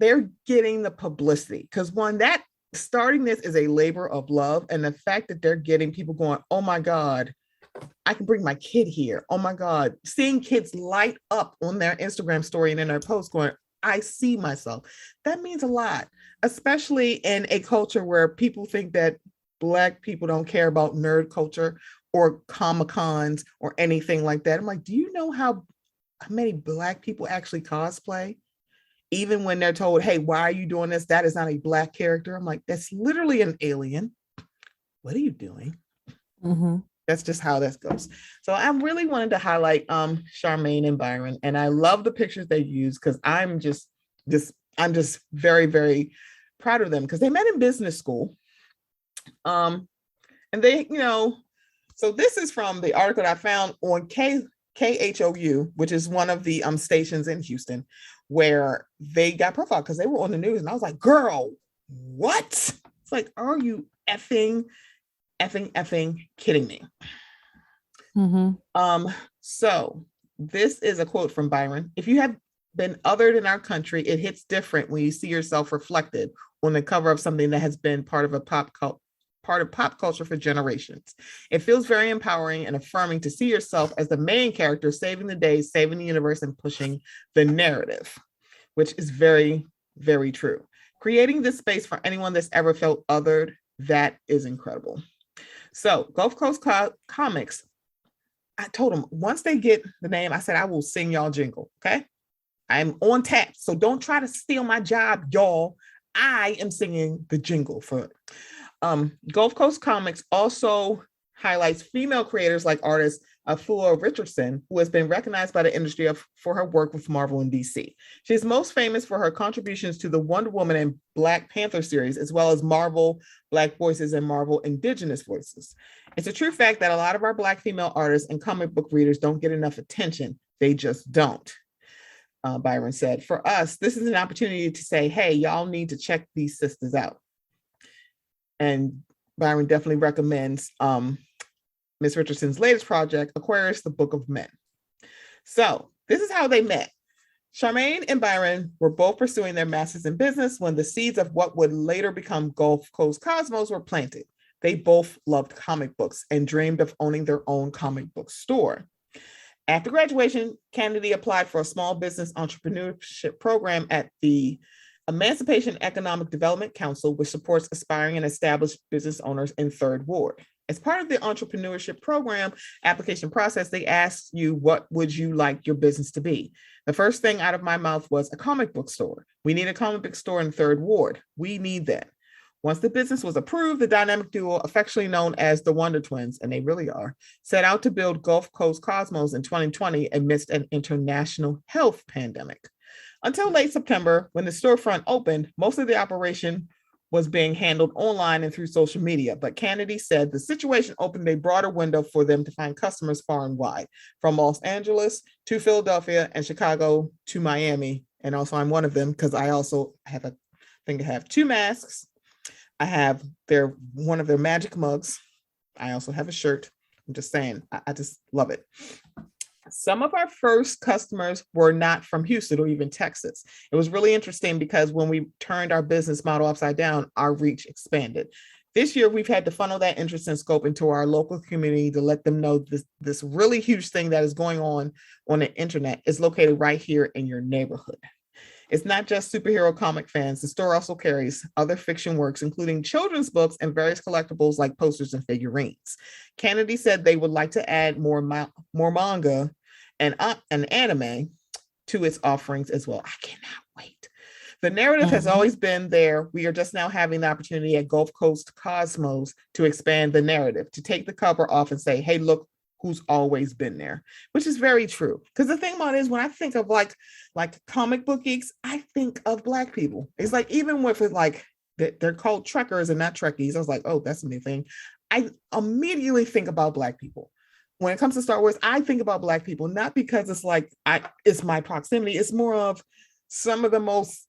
the publicity, because one, that starting this is a labor of love, and the fact that they're getting people going, oh my God, I can bring my kid here. Oh my God, seeing kids light up on their Instagram story and in their posts going, I see myself. That means a lot, especially in a culture where people think that Black people don't care about nerd culture or Comic-Cons or anything like that. I'm like, do you know how many Black people actually cosplay? Even when they're told, hey, why are you doing this? That is not a Black character. I'm like, that's literally an alien. What are you doing? Mm-hmm. That's just how that goes. So I really wanted to highlight Charmaine and Byron, and I love the pictures they use, because I'm just very, very proud of them, because they met in business school. And they, so this is from the article that I found on KHOU, which is one of the stations in Houston, where they got profiled because they were on the news, and I was like, girl, what? It's like, are you effing kidding me? Mm-hmm. So this is a quote from Byron. If you have been othered in our country, it hits different when you see yourself reflected on the cover of something that has been part of pop culture for generations. It feels very empowering and affirming to see yourself as the main character, saving the day, saving the universe, and pushing the narrative, which is very, very true. Creating this space for anyone that's ever felt othered, that is incredible. So Gulf Coast Comics, I told them once they get the name, I said, I will sing y'all jingle. Okay. I'm on tap. So don't try to steal my job, y'all. I am singing the jingle for it. Gulf Coast Comics also highlights female creators like artist Afua Richardson, who has been recognized by the industry for her work with Marvel and DC. She is most famous for her contributions to the Wonder Woman and Black Panther series, as well as Marvel Black Voices and Marvel Indigenous Voices. It's a true fact that a lot of our Black female artists and comic book readers don't get enough attention. They just don't. Byron said, for us, this is an opportunity to say, hey, y'all need to check these sisters out. And Byron definitely recommends Miss Richardson's latest project, Aquarius, the Book of Men. So this is how they met. Charmaine and Byron were both pursuing their masters in business when the seeds of what would later become Gulf Coast Cosmos were planted. They both loved comic books and dreamed of owning their own comic book store. After graduation, Kennedy applied for a small business entrepreneurship program at the Emancipation Economic Development Council, which supports aspiring and established business owners in Third Ward. As part of the entrepreneurship program application process, they asked you, what would you like your business to be? The first thing out of my mouth was a comic book store. We need a comic book store in Third Ward. We need that. Once the business was approved, the dynamic duo, affectionately known as the Wonder Twins, and they really are, set out to build Gulf Coast Cosmos in 2020 amidst an international health pandemic. Until late September, when the storefront opened, most of the operation was being handled online and through social media. But Kennedy said the situation opened a broader window for them to find customers far and wide, from Los Angeles to Philadelphia and Chicago to Miami. And also I'm one of them, because I also have I have 2 masks. I have one of their magic mugs. I also have a shirt. I'm just saying, I just love it. Some of our first customers were not from Houston or even Texas. It was really interesting because when we turned our business model upside down, our reach expanded. This year, we've had to funnel that interest and scope into our local community to let them know this really huge thing that is going on the internet is located right here in your neighborhood. It's not just superhero comic fans. The store also carries other fiction works, including children's books and various collectibles like posters and figurines. Kennedy said they would like to add more manga and anime to its offerings as well. I cannot wait. The narrative has always been there. We are just now having the opportunity at Gulf Coast Cosmos to expand the narrative, to take the cover off and say, hey, look who's always been there, which is very true. Because the thing about it is, when I think of like comic book geeks, I think of Black people. It's like, even with it, like they're called Trekkers and not Trekkies. I was like, oh, that's a new thing. I immediately think about Black people. When it comes to Star Wars, I think about Black people, not because it's like it's my proximity. It's more of some of the most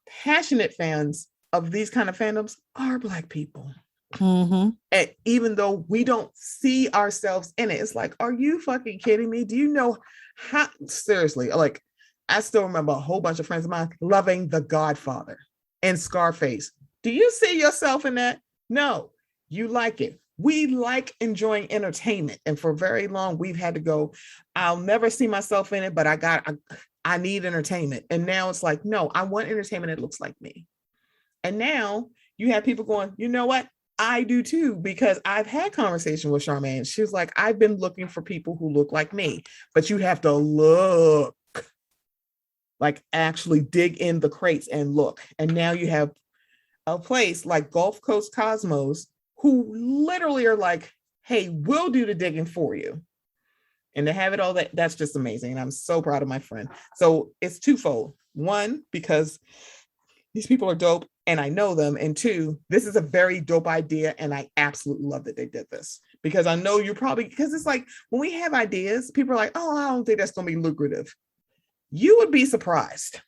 passionate fans of these kind of fandoms are Black people. Mm-hmm. And even though we don't see ourselves in it, it's like, are you fucking kidding me? Do you know how, seriously, like, I still remember a whole bunch of friends of mine loving The Godfather and Scarface. Do you see yourself in that? No, you like it. We like enjoying entertainment. And for very long, we've had to go, I'll never see myself in it, but I need entertainment. And now it's like, no, I want entertainment that looks like me. And now you have people going, you know what? I do too, because I've had conversation with Charmaine. She was like, I've been looking for people who look like me, but you have to look, like actually dig in the crates and look. And now you have a place like Gulf Coast Cosmos who literally are like, hey, we'll do the digging for you. And to have it all, that's just amazing. And I'm so proud of my friend. So it's twofold. One, because these people are dope and I know them. And two, this is a very dope idea. And I absolutely love that they did this, because I know because it's like, when we have ideas, people are like, oh, I don't think that's going to be lucrative. You would be surprised.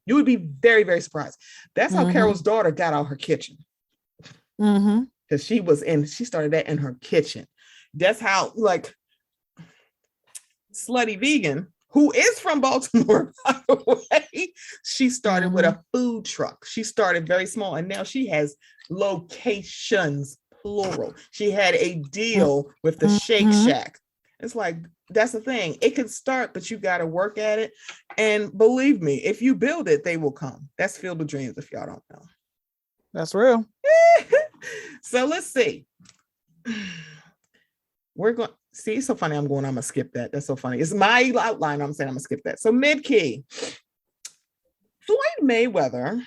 You would be very, very surprised. That's how Carol's daughter got out her kitchen. Because she started that in her kitchen. That's how, like, Slutty Vegan, who is from Baltimore, by the way, she started with a food truck. She started very small, and now she has locations, plural. She had a deal with the Shake Shack. It's like, that's the thing. It can start, but you got to work at it. And believe me, if you build it, they will come. That's Field of Dreams, if y'all don't know. That's real. So let's see. We're going, see, it's so funny. I'm going to skip that. That's so funny. It's my outline. I'm saying I'm going to skip that. So mid-key. Floyd Mayweather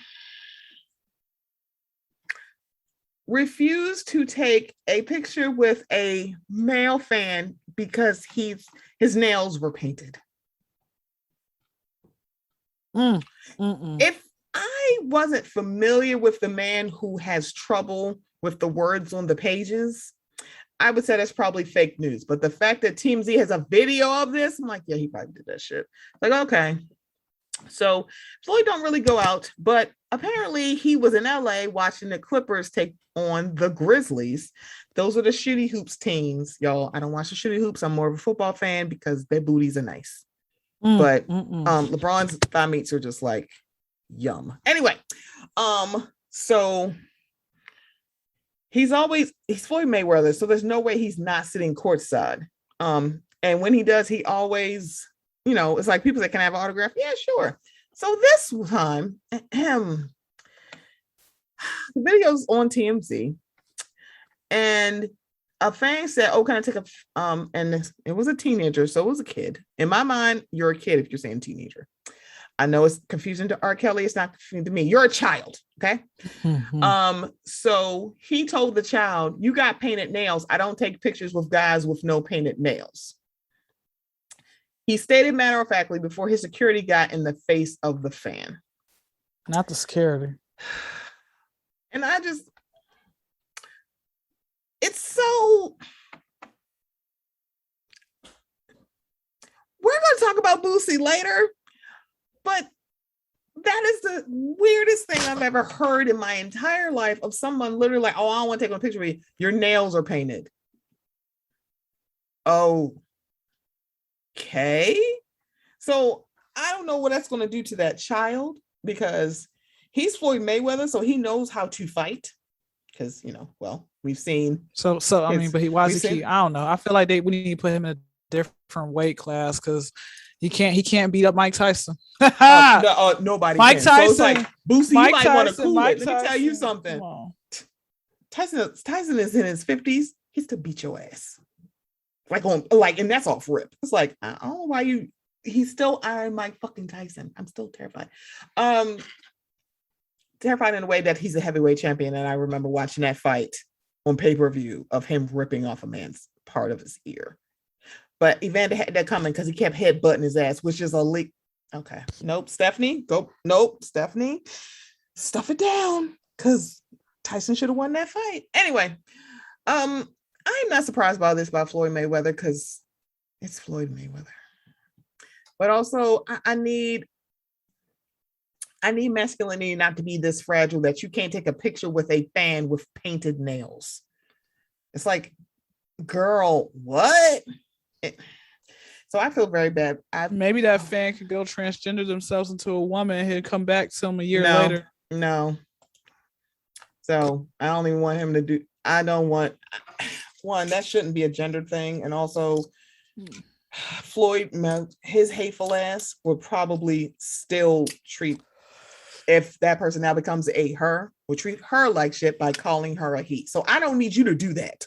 refused to take a picture with a male fan because his nails were painted. If I wasn't familiar with the man who has trouble with the words on the pages, I would say that's probably fake news. But the fact that TMZ has a video of this, I'm like, yeah, he probably did that shit. Like, okay. So Floyd don't really go out, but apparently he was in LA watching the Clippers take on the Grizzlies. Those are the Shitty Hoops teams, y'all. I don't watch the Shitty Hoops. I'm more of a football fan because their booties are nice. But LeBron's thigh meats are just like yum. Anyway, so he's Floyd Mayweather, so there's no way he's not sitting courtside. And when he does, he always, it's like people that can have an autograph. Yeah, sure. So this time, the video's on TMZ, and a fan said, "Oh, can I take a?" And it was a teenager, so it was a kid. In my mind, you're a kid if you're saying teenager. I know it's confusing to R. Kelly. It's not confusing to me. You're a child, okay? So he told the child, "You got painted nails. I don't take pictures with guys with no painted nails." He stated matter-of-factly before his security got in the face of the fan. Not the security. And it's so... We're going to talk about Boosie later, but that is the weirdest thing I've ever heard in my entire life, of someone literally like, "Oh, I don't want to take a picture of you. Your nails are painted." Oh. Okay. So I don't know what that's going to do to that child, because he's Floyd Mayweather, so he knows how to fight. Because, we've seen. So I mean, but why is he? I don't know. I feel like we need to put him in a different weight class, because he can't beat up Mike Tyson. Nobody. Mike can. Tyson. So it's like, Boosie, Mike you might want to cool Mike it. Let me tell you something. Tyson is in his 50s. He's to beat your ass. And that's off rip. It's like, I don't know why he's still Iron Mike fucking Tyson. I'm still terrified. Terrified in a way that he's a heavyweight champion. And I remember watching that fight on pay-per-view of him ripping off a man's part of his ear. But Evander had that coming because he kept headbutting his ass, which is a leak. Okay. Nope. Stephanie, go. Nope. Stephanie, stuff it down because Tyson should have won that fight. Anyway, I'm not surprised by this by Floyd Mayweather because it's Floyd Mayweather. But also, I need masculinity not to be this fragile that you can't take a picture with a fan with painted nails. It's like, girl, what? So I feel very bad. Maybe that fan could go transgender themselves into a woman and he'll come back to him a year later. No. So I don't even want him to do. I don't want one. That shouldn't be a gender thing. And also, Floyd, his hateful ass would probably still treat, if that person now becomes a her, will treat her like shit by calling her a he. So I don't need you to do that.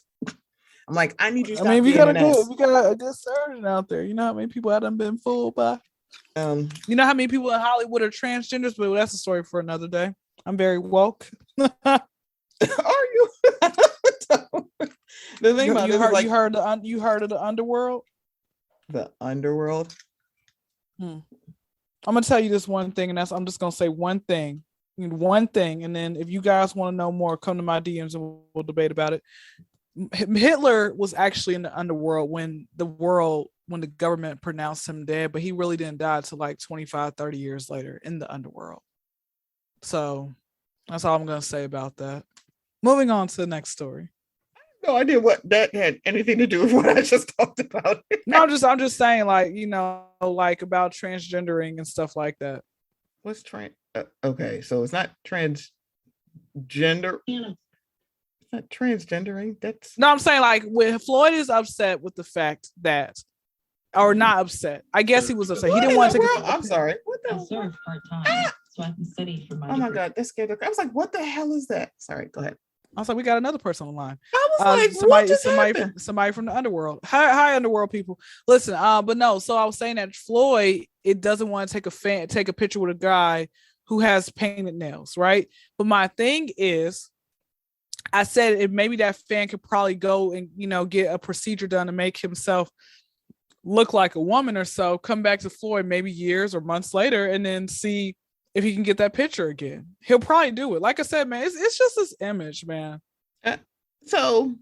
I'm like, I need you to stop. We got a good surgeon out there. You know how many people haven't been fooled by? You know how many people in Hollywood are transgenders? But that's a story for another day. I'm very woke. Are you? The thing about you heard of the underworld? The underworld. I'm gonna tell you this one thing, and I'm just gonna say one thing, and then if you guys want to know more, come to my DMs and we'll debate about it. Hitler was actually in the underworld when the government pronounced him dead, but he really didn't die until like 25, 30 years later in the underworld. So that's all I'm going to say about that. Moving on to the next story. No idea what that had anything to do with what I just talked about. No, I'm just saying, like, you know, like about transgendering and stuff like that. What's okay, so it's not transgender. Not transgendering. No, I'm saying like when Floyd is upset with the fact that, or not upset. I guess he was upset. He didn't want to take I'm sorry. What the hell? Serve part-time, so I can study for my Oh my God, that scared the. I was like, what the hell is that? Sorry, go ahead. I was like, we got another person on the line. I was like, somebody from the underworld. Hi, underworld people. Listen, but no. So I was saying that Floyd, it doesn't want to take a picture with a guy who has painted nails, right? But my thing is, I said maybe that fan could probably go and, you know, get a procedure done to make himself look like a woman or so, come back to Floyd maybe years or months later and then see if he can get that picture again. He'll probably do it. Like I said, man, it's just this image, man. So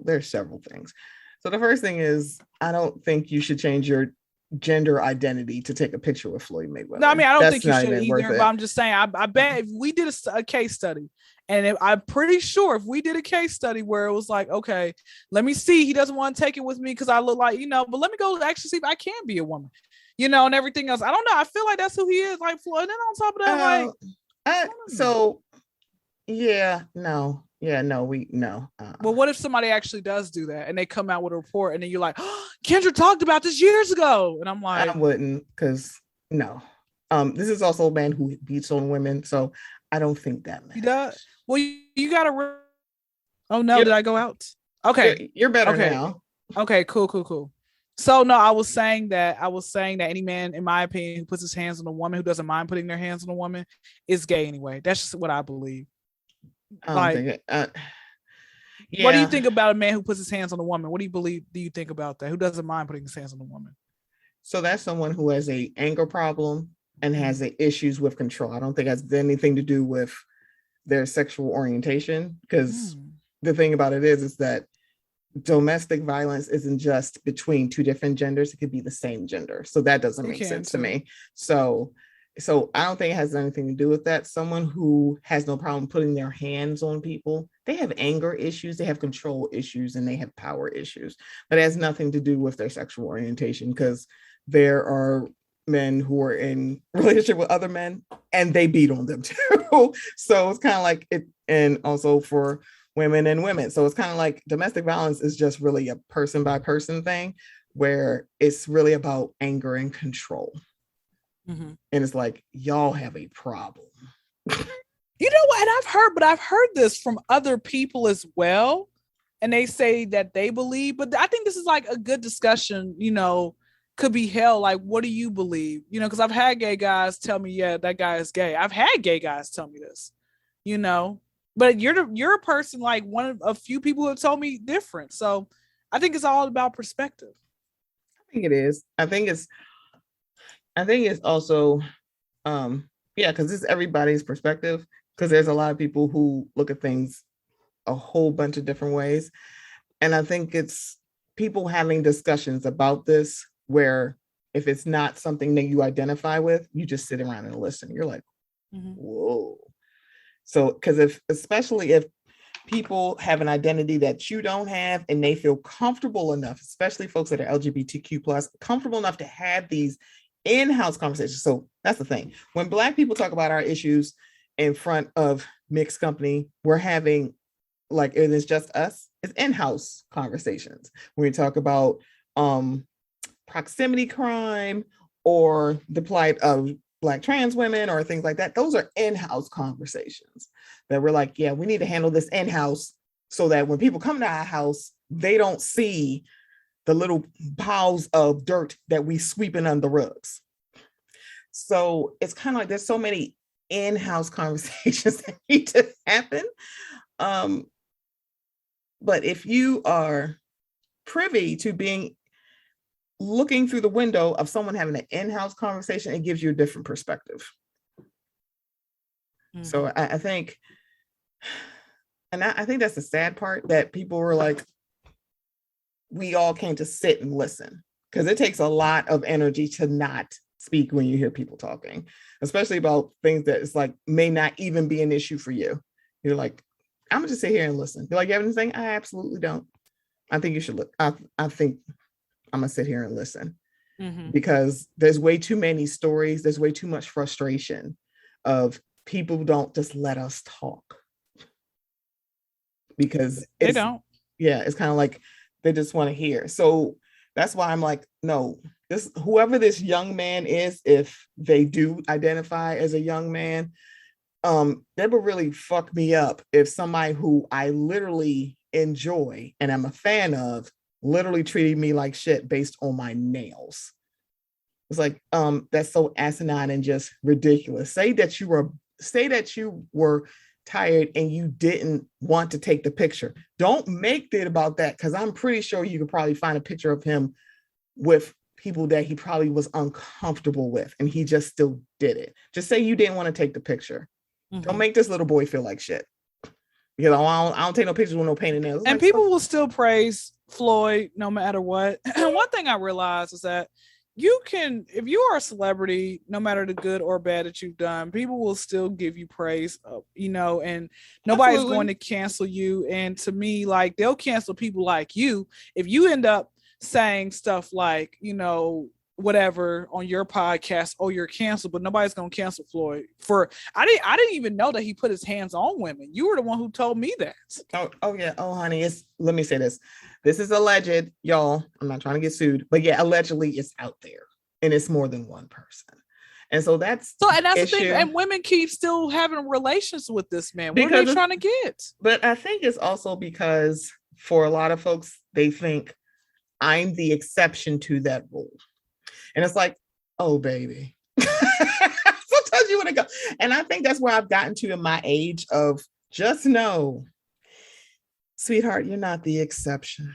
there's several things. So the first thing is, I don't think you should change your gender identity to take a picture with Floyd Mayweather. No, I mean, I don't think you should either, but I'm just saying, I bet if we did a case study, and I'm pretty sure if we did a case study where it was like, okay, let me see, he doesn't want to take it with me because I look like, you know, but let me go actually see if I can be a woman, you know, and everything else. I don't know. I feel like that's who he is, like Floyd. And then on top of that, Well, what if somebody actually does do that and they come out with a report and then you're like, oh, Kyndra talked about this years ago, and I'm like, I wouldn't, because no. This is also a man who beats on women, so I don't think that man. He does. Well, you gotta. Oh no! Did I go out? Okay, you're better now. Okay, cool. So no, I was saying that any man, in my opinion, who puts his hands on a woman, who doesn't mind putting their hands on a woman, is gay anyway. That's just what I believe. What do you think about a man who puts his hands on a woman? What do you think about that? Who doesn't mind putting his hands on a woman? So that's someone who has a anger problem and has issues with control. I don't think it has anything to do with their sexual orientation, because the thing about it is that domestic violence isn't just between two different genders. It could be the same gender. So that doesn't make sense to me. So I don't think it has anything to do with that. Someone who has no problem putting their hands on people, they have anger issues, they have control issues, and they have power issues. But it has nothing to do with their sexual orientation, because there are men who are in relationship with other men and they beat on them too. So it's kind of like it, and also for women and women. So it's kind of like domestic violence is just really a person by person thing, where it's really about anger and control. And it's like, y'all have a problem. You know what? And I've heard this from other people as well. And they say that they believe, but I think this is like a good discussion, you know, could be held. Like, what do you believe? You know, because I've had gay guys tell me, yeah, that guy is gay. I've had gay guys tell me this, you know, But you're a person like one of a few people who have told me different. So I think it's all about perspective. I think it is. I think it's also, because it's everybody's perspective. Because there's a lot of people who look at things a whole bunch of different ways, and I think it's people having discussions about this where if it's not something that you identify with, you just sit around and listen. You're like, whoa. So, because especially if people have an identity that you don't have and they feel comfortable enough, especially folks that are LGBTQ plus, comfortable enough to have these in-house conversations. So that's the thing. When Black people talk about our issues in front of mixed company, we're having like, it is just us. It's in-house conversations. When we talk about proximity crime or the plight of Black trans women or things like that, those are in-house conversations that we're like, yeah, we need to handle this in-house so that when people come to our house, they don't see the little piles of dirt that we sweeping under the rugs. So it's kind of like there's so many in-house conversations that need to happen. But if you are privy to looking through the window of someone having an in-house conversation, it gives you a different perspective. So I think, and I think that's the sad part, that people were like, we all came to sit and listen, because it takes a lot of energy to not speak when you hear people talking, especially about things that it's like may not even be an issue for you. You're like, I'm gonna just sit here and listen. You're like, you have anything? I absolutely don't. I think you should look. I think I'm gonna sit here and listen, because there's way too many stories. There's way too much frustration of people who don't just let us talk, because they don't. Yeah, it's kind of like they just want to hear. So that's why I'm like, no, whoever this young man is, if they do identify as a young man, that would really fuck me up if somebody who I literally enjoy and I'm a fan of literally treated me like shit based on my nails. It's like, that's so asinine and just ridiculous. Say that you were tired and you didn't want to take the picture. Don't make it about that, because I'm pretty sure you could probably find a picture of him with people that he probably was uncomfortable with and he just still did it. Just say you didn't want to take the picture. Don't make this little boy feel like shit. Because I don't take no pictures with no painted nails. And like, people will still praise Floyd no matter what. And one thing I realized is that you can, if you are a celebrity, no matter the good or bad that you've done, people will still give you praise, and nobody's going to cancel you. And to me, like, they'll cancel people like you if you end up saying stuff like, whatever on your podcast, you're canceled, but nobody's gonna cancel Floyd for. I didn't even know that he put his hands on women. You were the one who told me that. Oh yeah. Oh honey, let me say this. This is alleged, y'all. I'm not trying to get sued, but yeah, allegedly it's out there and it's more than one person. And so that's the thing. And women keep still having relations with this man. What are they trying to get? But I think it's also because for a lot of folks, they think I'm the exception to that rule. And it's like, oh, baby. Sometimes you want to go. And I think that's where I've gotten to in my age of just know, sweetheart, you're not the exception.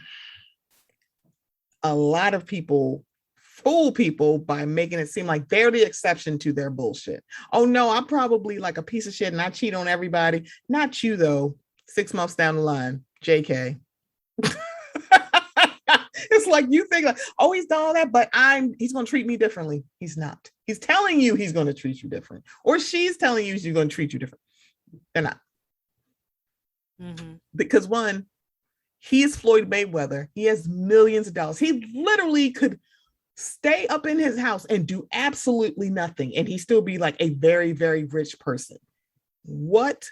A lot of people fool people by making it seem like they're the exception to their bullshit. Oh, no, I'm probably like a piece of shit and I cheat on everybody. Not you, though. 6 months down the line, JK. It's like you think like, oh, he's done all that, but he's going to treat me differently. He's not. He's telling you he's going to treat you different, or she's telling you she's going to treat you different. They're not. Because one, he's Floyd Mayweather. He has millions of dollars. He literally could stay up in his house and do absolutely nothing, and he still be like a very, very rich person. What?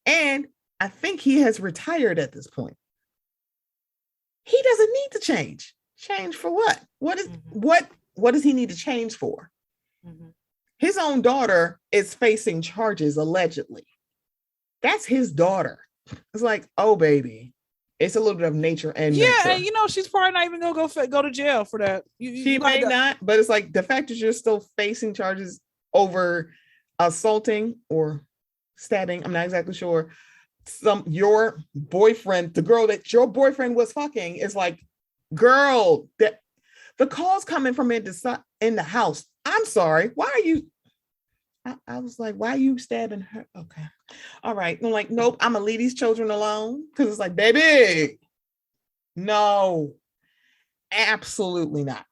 And I think he has retired at this point. He doesn't need to change. Change for what? What does he need to change for? His own daughter is facing charges allegedly. That's his daughter. It's like, oh baby, it's a little bit of nature and nurture. And she's probably not even gonna go to jail for that. She may not, but it's like the fact that you're still facing charges over assaulting or stabbing, I'm not exactly sure, your boyfriend, the girl that your boyfriend was fucking, is like, girl, that the calls coming from in the house. I'm sorry. Why are you? I was like, why are you stabbing her? Okay. All right. I'm like, nope, I'm gonna leave these children alone. Because it's like, baby, no, absolutely not.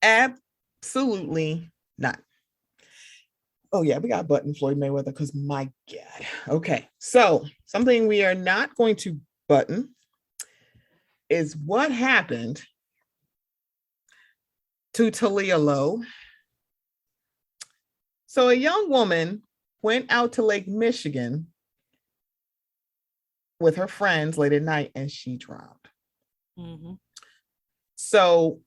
Absolutely not. Oh yeah, we got button Floyd Mayweather because my God. Okay, so something we are not going to button is what happened to Taleah Lowe. So a young woman went out to Lake Michigan with her friends late at night and she drowned. Mm-hmm. So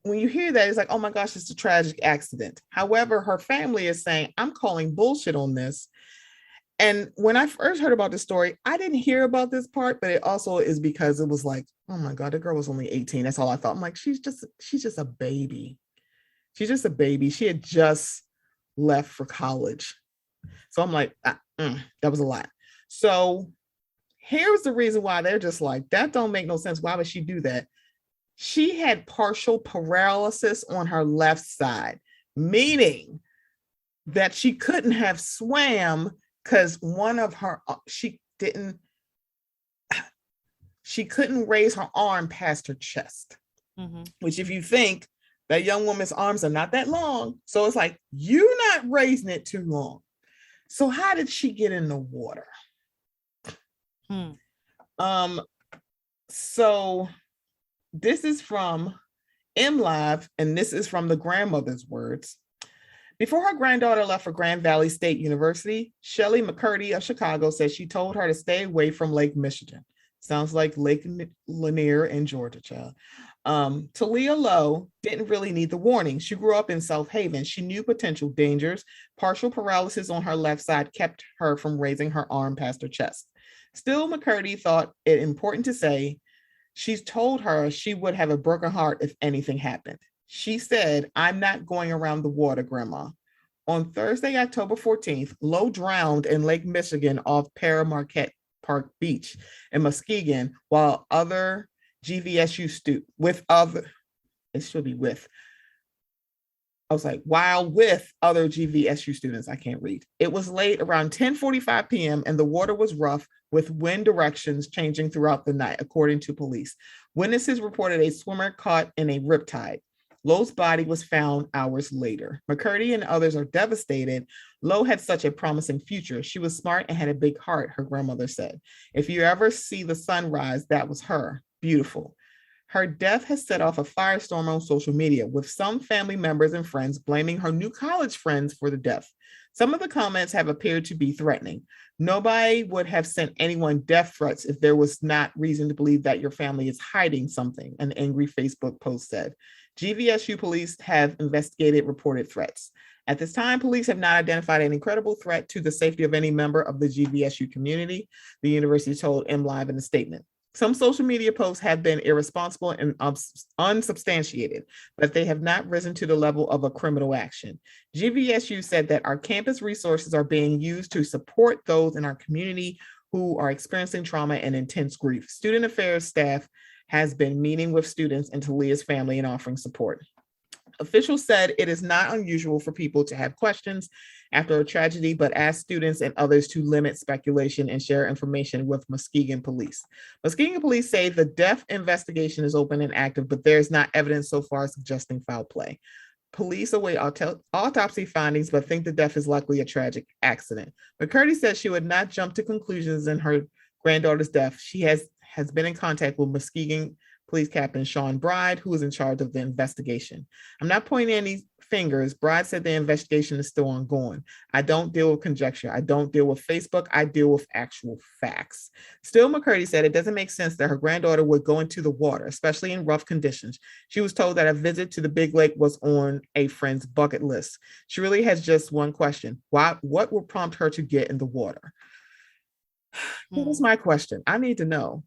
when you hear that, it's like, oh my gosh, it's a tragic accident. However, her family is saying, I'm calling bullshit on this. And when I first heard about this story, I didn't hear about this part, but it also is because it was like, oh my God, the girl was only 18. That's all I thought. I'm like, she's just a baby. She's just a baby. She had just left for college. So I'm like, that was a lot. So here's the reason why they're just like, that don't make no sense. Why would she do that? She had partial paralysis on her left side, meaning that she couldn't have swam because one of her, she couldn't raise her arm past her chest, which if you think that young woman's arms are not that long, so it's like, you're not raising it too long. So how did she get in the water? So this is from MLive, and this is from the grandmother's words. Before her granddaughter left for Grand Valley State University, Shelley McCurdy of Chicago says she told her to stay away from Lake Michigan. Sounds like Lake Lanier in Georgia, child. Taleah Lowe didn't really need the warning. She grew up in South Haven. She knew potential dangers. Partial paralysis on her left side kept her from raising her arm past her chest. Still, McCurdy thought it important to say she's told her she would have a broken heart if anything happened. She said, I'm not going around the water, Grandma. On Thursday, October 14th, Lowe drowned in Lake Michigan off Paramarquette Park Beach in Muskegon, while other GVSU students, with other GVSU students, I can't read. It was late, around 10:45 p.m., and the water was rough, with wind directions changing throughout the night, according to police. Witnesses reported a swimmer caught in a riptide. Lowe's body was found hours later. McCurdy and others are devastated. Lowe had such a promising future. She was smart and had a big heart, her grandmother said. If you ever see the sunrise, that was her. Beautiful. Her death has set off a firestorm on social media, with some family members and friends blaming her new college friends for the death. Some of the comments have appeared to be threatening. Nobody would have sent anyone death threats if there was not reason to believe that your family is hiding something, an angry Facebook post said. GVSU police have investigated reported threats. At this time, police have not identified any credible threat to the safety of any member of the GVSU community, the university told MLive in a statement. Some social media posts have been irresponsible and unsubstantiated, but they have not risen to the level of a criminal action. GVSU said that our campus resources are being used to support those in our community who are experiencing trauma and intense grief. Student affairs staff has been meeting with students and Taleah's family and offering support. Officials said it is not unusual for people to have questions after a tragedy, but ask students and others to limit speculation and share information with Muskegon police. Muskegon police say the death investigation is open and active, but there is not evidence so far suggesting foul play. Police await autopsy findings, but think the death is likely a tragic accident. McCurdy says she would not jump to conclusions in her granddaughter's death. She has been in contact with Muskegon Police Captain Sean Bride, who is in charge of the investigation. I'm not pointing any fingers. Bride said the investigation is still ongoing. I don't deal with conjecture. I don't deal with Facebook. I deal with actual facts. Still, McCurdy said it doesn't make sense that her granddaughter would go into the water, especially in rough conditions. She was told that a visit to the Big Lake was on a friend's bucket list. She really has just one question. What would prompt her to get in the water? Here's my question. I need to know.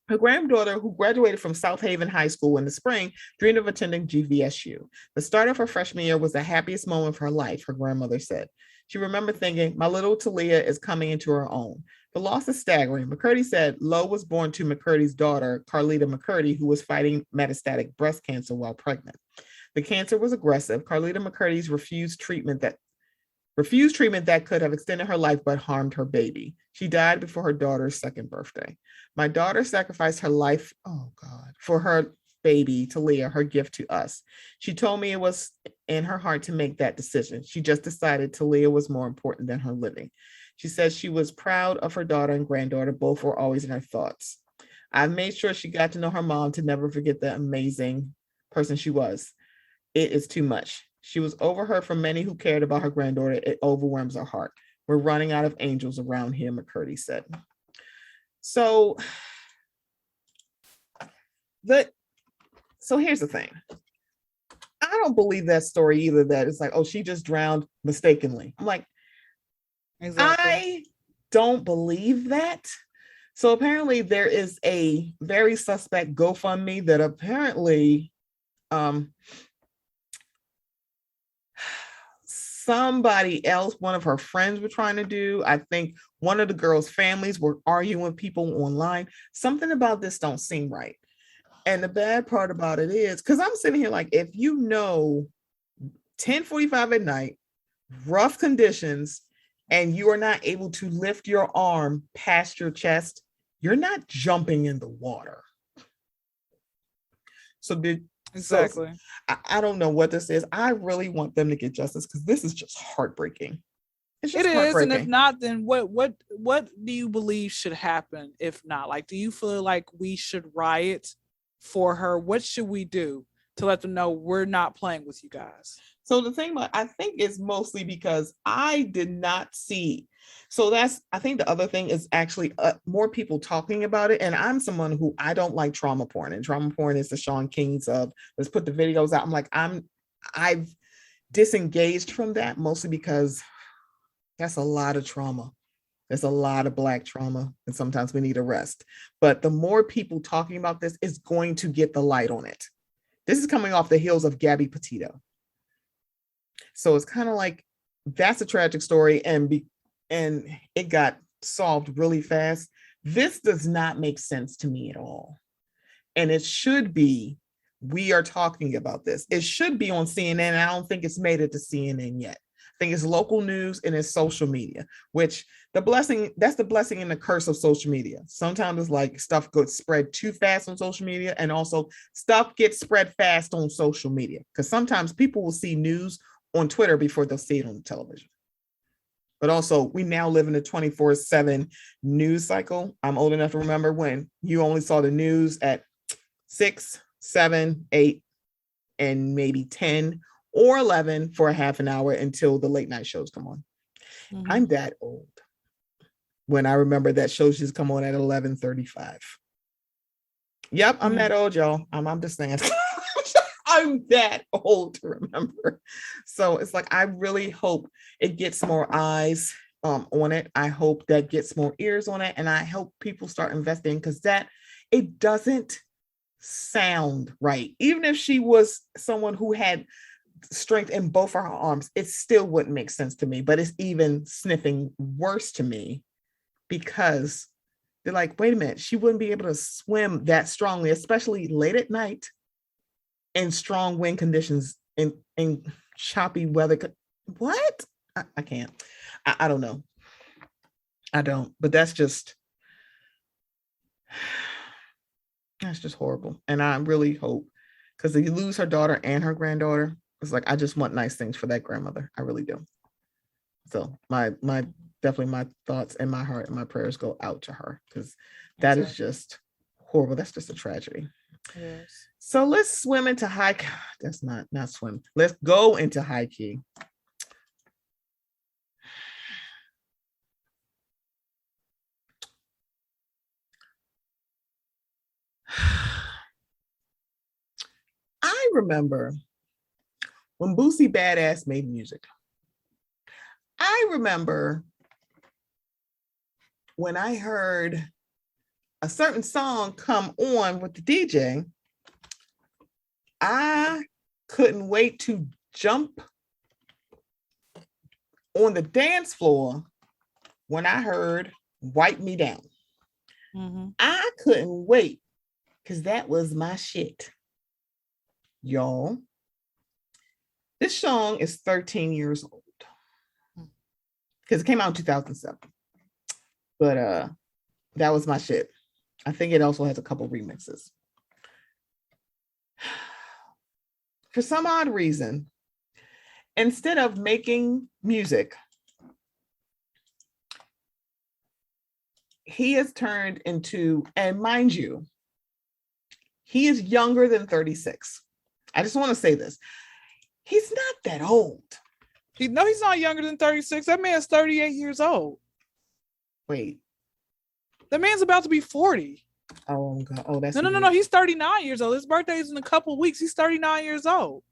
Her granddaughter, who graduated from South Haven High School in the spring, dreamed of attending GVSU. The start of her freshman year was the happiest moment of her life, her grandmother said. She remembered thinking, my little Taleah is coming into her own. The loss is staggering. McCurdy said Lowe was born to McCurdy's daughter, Carlita McCurdy, who was fighting metastatic breast cancer while pregnant. The cancer was aggressive. Carlita McCurdy's refused treatment that could have extended her life but harmed her baby. She died before her daughter's second birthday. My daughter sacrificed her life, for her baby, Taleah, her gift to us. She told me it was in her heart to make that decision. She just decided Taleah was more important than her living. She said she was proud of her daughter and granddaughter. Both were always in her thoughts. I've made sure she got to know her mom to never forget the amazing person she was. It is too much. She was overheard from many who cared about her granddaughter. It overwhelms her heart. We're running out of angels around here, McCurdy said. So here's the thing. I don't believe that story either, that it's like, oh, she just drowned mistakenly. I'm like, exactly. I don't believe that. So apparently there is a very suspect GoFundMe that apparently somebody else, one of her friends, were trying to do. I think one of the girls' families were arguing with people online. Something about this don't seem right. And the bad part about it is, because I'm sitting here like, if you know 10:45 at night, rough conditions, and you are not able to lift your arm past your chest, you're not jumping in the water. Exactly. I don't know what this is. I really want them to get justice, because this is just heartbreaking. It is, and if not, then what do you believe should happen? If not, like, do you feel like we should riot for her? What should we do to let them know we're not playing with you guys? So the thing I think is mostly because I did not see. So I think the other thing is actually more people talking about it. And I'm someone who, I don't like trauma porn, and trauma porn is the Sean King's of, let's put the videos out. I'm like, I've disengaged from that, mostly because that's a lot of trauma. There's a lot of Black trauma, and sometimes we need a rest. But the more people talking about this is going to get the light on it. This is coming off the heels of Gabby Petito. So it's kind of like, that's a tragic story, and it got solved really fast. This does not make sense to me at all. And it should be, we are talking about this. It should be on CNN, and I don't think it's made it to CNN yet. I think it's local news and it's social media, which that's the blessing and the curse of social media. Sometimes it's like stuff gets spread too fast on social media, and also stuff gets spread fast on social media, because sometimes people will see news on Twitter before they'll see it on television. But also, we now live in a 24/7 news cycle. I'm old enough to remember when you only saw the news at 6, 7, 8, and maybe 10 or 11 for a half an hour until the late night shows come on. Mm-hmm. I'm that old when I remember that shows just come on at 11:35. Yep, I'm that old, y'all. I'm just saying. I'm that old to remember. So it's like, I really hope it gets more eyes on it. I hope that gets more ears on it. And I hope people start investing, because it doesn't sound right. Even if she was someone who had strength in both of her arms, it still wouldn't make sense to me. But it's even sniffing worse to me, because they're like, wait a minute, she wouldn't be able to swim that strongly, especially late at night in strong wind conditions, in choppy weather. What? I can't. I don't know. I don't. But that's just horrible. And I really hope, because if you lose her daughter and her granddaughter, it's like, I just want nice things for that grandmother. I really do. So my thoughts and my heart and my prayers go out to her, because that is just horrible. That's just a tragedy. Yes. So let's swim into high. That's not swim. Let's go into high key. I remember when Boosie Badass made music. I remember when I heard a certain song come on with the DJ, I couldn't wait to jump on the dance floor, when I heard Wipe Me Down, I couldn't wait because that was my shit. Y'all, this song is 13 years old because it came out in 2007. But that was my shit. I think it also has a couple remixes. For some odd reason, instead of making music, he has turned into, and mind you, he is younger than 36. I just want to say this. He's not that old. He's not younger than 36. That man's 38 years old. Wait. That man's about to be 40. Oh, God. Oh, that's no. He's 39 years old. His birthday is in a couple of weeks. He's 39 years old.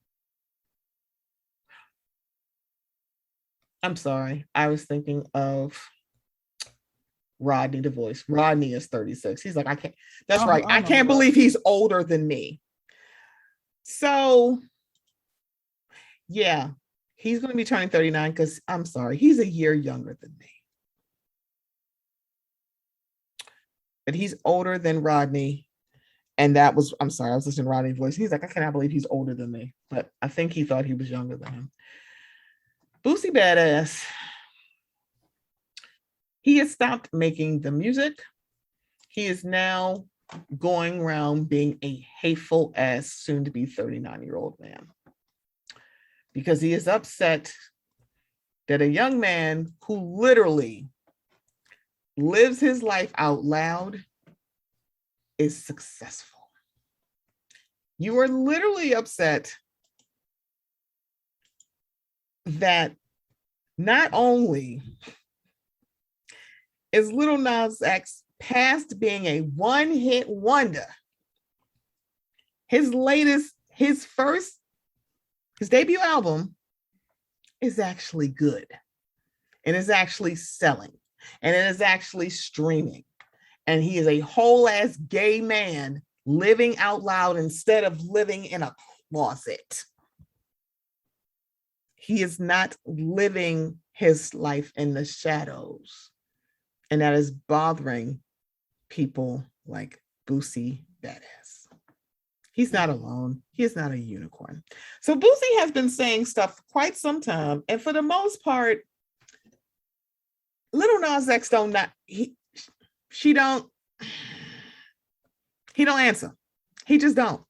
I'm sorry. I was thinking of Rodney the Voice. Rodney is 36. He's like, I can't. That's right. I can't believe he's older than me. So, yeah, he's going to be turning 39 because I'm sorry. He's a year younger than me. But he's older than Rodney. And that was, I'm sorry, I was listening to Rodney's voice. He's like, I cannot believe he's older than me. But I think he thought he was younger than him. Boosie Badass. He has stopped making the music. He is now going around being a hateful ass, soon to be 39-year-old man. Because he is upset that a young man who literally lives his life out loud is successful. You are literally upset that not only is Lil Nas X past being a one-hit wonder, his debut album is actually good and is actually selling and it is actually streaming. And he is a whole ass gay man living out loud instead of living in a closet. He is not living his life in the shadows. And that is bothering people like Boosie Badass. He's not alone. He is not a unicorn. So Boosie has been saying stuff for quite some time. And for the most part, Lil Nas X he don't answer. He just don't.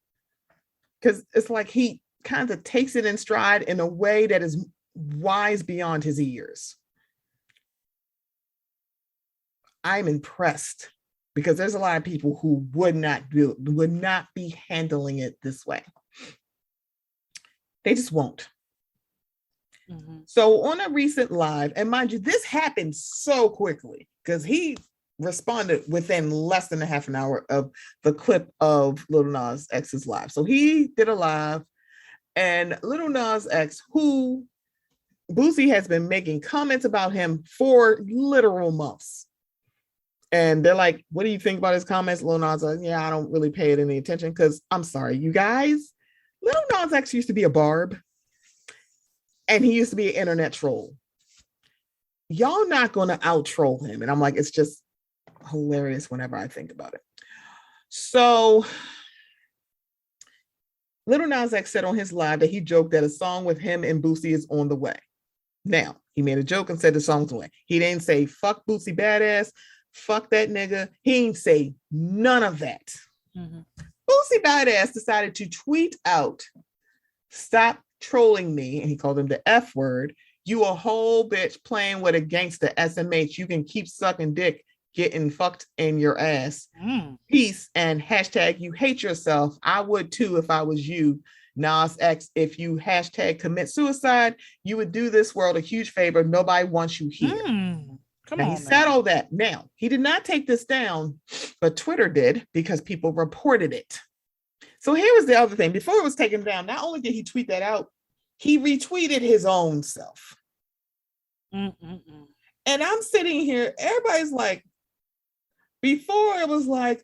Because it's like he kind of takes it in stride in a way that is wise beyond his ears. I'm impressed because there's a lot of people who would not be handling it this way. They just won't. Mm-hmm. So on a recent live, and mind you, this happened so quickly because he responded within less than a half an hour of the clip of Lil Nas X's live. So he did a live, and Lil Nas X, who Boosie has been making comments about him for literal months. And they're like, what do you think about his comments? Lil Nas X, yeah, I don't really pay it any attention because I'm sorry, you guys, Lil Nas X used to be a barb and he used to be an internet troll. Y'all not going to out troll him. And I'm like, it's just hilarious whenever I think about it. So Lil Nas X said on his live that he joked that a song with him and Boosie is on the way. Now, he made a joke and said the song's on the way. He didn't say, fuck Boosie Badass, fuck that nigga. He didn't say none of that. Mm-hmm. Boosie Badass decided to tweet out, stop trolling me, and he called him the F word. You a whole bitch playing with a gangster SMH. You can keep sucking dick, getting fucked in your ass. Peace and hashtag you hate yourself. I would too if I was you. Nas X, if you hashtag commit suicide, you would do this world a huge favor. Nobody wants you here. Come on, he said all that. Now, he did not take this down, but Twitter did because people reported it. So here was the other thing. Before it was taken down, not only did he tweet that out, he retweeted his own self. And I'm sitting here, everybody's like, before it was like,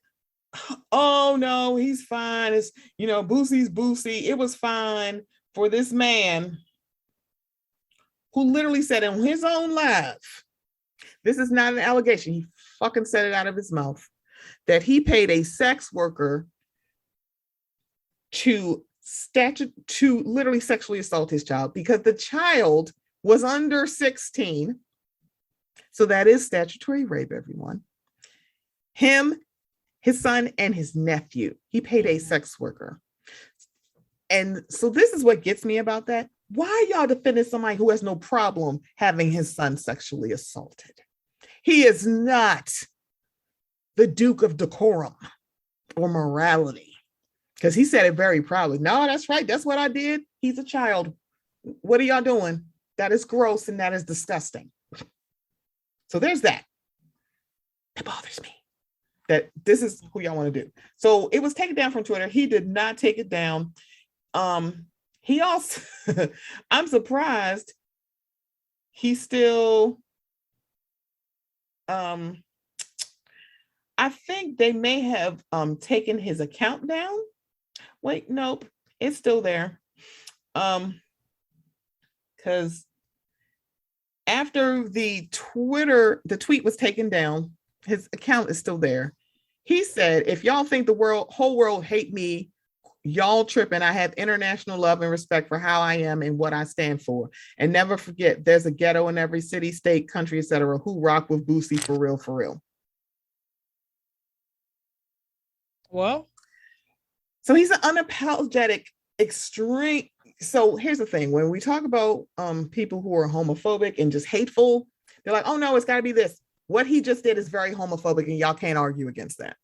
oh no, he's fine. It's, Boosie's Boosie. It was fine for this man who literally said in his own live, this is not an allegation, he fucking said it out of his mouth, that he paid a sex worker to literally sexually assault his child because the child was under 16. So that is statutory rape, everyone. Him, his son, and his nephew. He paid a sex worker. And so this is what gets me about that. Why are y'all defending somebody who has no problem having his son sexually assaulted? He is not the Duke of decorum or morality. Because he said it very proudly. No, that's right. That's what I did. He's a child. What are y'all doing? That is gross and that is disgusting. So there's that. That bothers me. That this is who y'all want to do. So it was taken down from Twitter. He did not take it down. He also, I'm surprised he still, I think they may have taken his account down. Wait, nope, it's still there. Because after the tweet was taken down, his account is still there. He said, if y'all think the whole world hate me, y'all tripping. I have international love and respect for how I am and what I stand for. And never forget, there's a ghetto in every city, state, country, etc. who rock with Boosie for real, for real. Well, so he's an unapologetic, extreme. So here's the thing. When we talk about people who are homophobic and just hateful, they're like, oh no, it's got to be this. What he just did is very homophobic and y'all can't argue against that.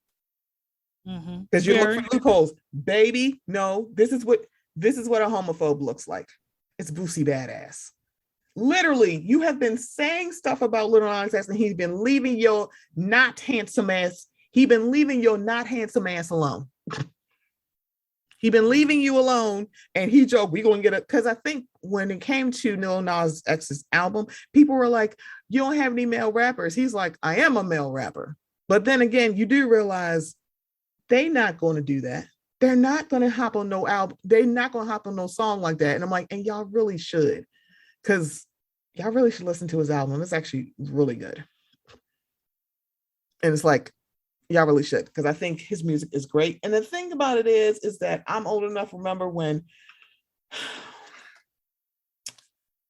Because you look for loopholes. Baby, no, this is what a homophobe looks like. It's Boosie badass. Literally, you have been saying stuff about Lil Nas X and he's been leaving your not handsome ass. He's been leaving your not handsome ass alone. He's been leaving you alone, and he joked, we gonna get it. Because I think when it came to Lil Nas X's album, people were like, you don't have any male rappers. He's like, I am a male rapper. But then again, you do realize they're not going to do that. They're not going to hop on no album. They're not going to hop on no song like that. And I'm like, and y'all really should. Because y'all really should listen to his album. It's actually really good. And it's like, y'all really should, because I think his music is great. And the thing about it is that I'm old enough to remember when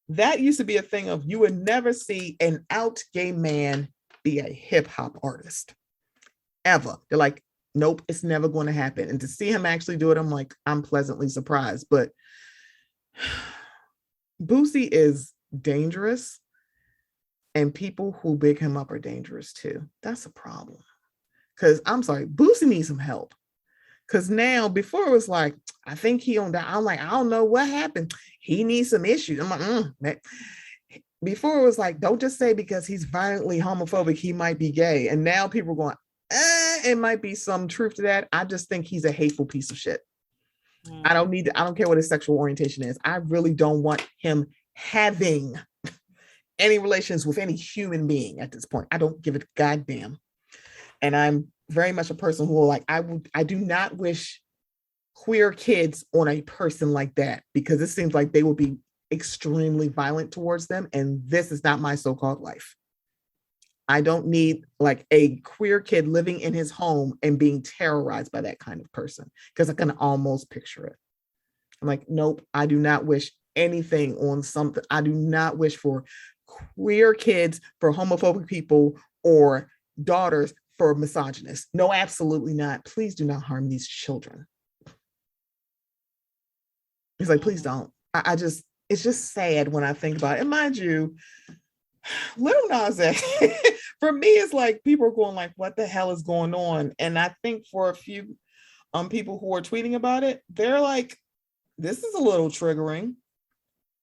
that used to be a thing of you would never see an out gay man be a hip hop artist ever. They're like, nope, it's never going to happen. And to see him actually do it, I'm like, I'm pleasantly surprised. But Boosie is dangerous, and people who big him up are dangerous too. That's a problem. Because I'm sorry, Boosie needs some help. Because now, before it was like, I think he on that. I'm like, I don't know what happened. He needs some issues. I'm like, before it was like, don't just say because he's violently homophobic, he might be gay. And now people are going, it might be some truth to that. I just think he's a hateful piece of shit. I don't care what his sexual orientation is. I really don't want him having any relations with any human being at this point. I don't give a goddamn. And I'm very much a person who will like, I do not wish queer kids on a person like that, because it seems like they will be extremely violent towards them. And this is not my so-called life. I don't need like a queer kid living in his home and being terrorized by that kind of person, because I can almost picture it. I'm like, nope, I do not wish anything on something. I do not wish for queer kids, for homophobic people, or daughters for misogynists. No, absolutely not. Please do not harm these children. It's like, please don't. It's just sad when I think about it. And mind you, Lil Nas X, for me, it's like people are going like, what the hell is going on? And I think for a few people who are tweeting about it, they're like, this is a little triggering.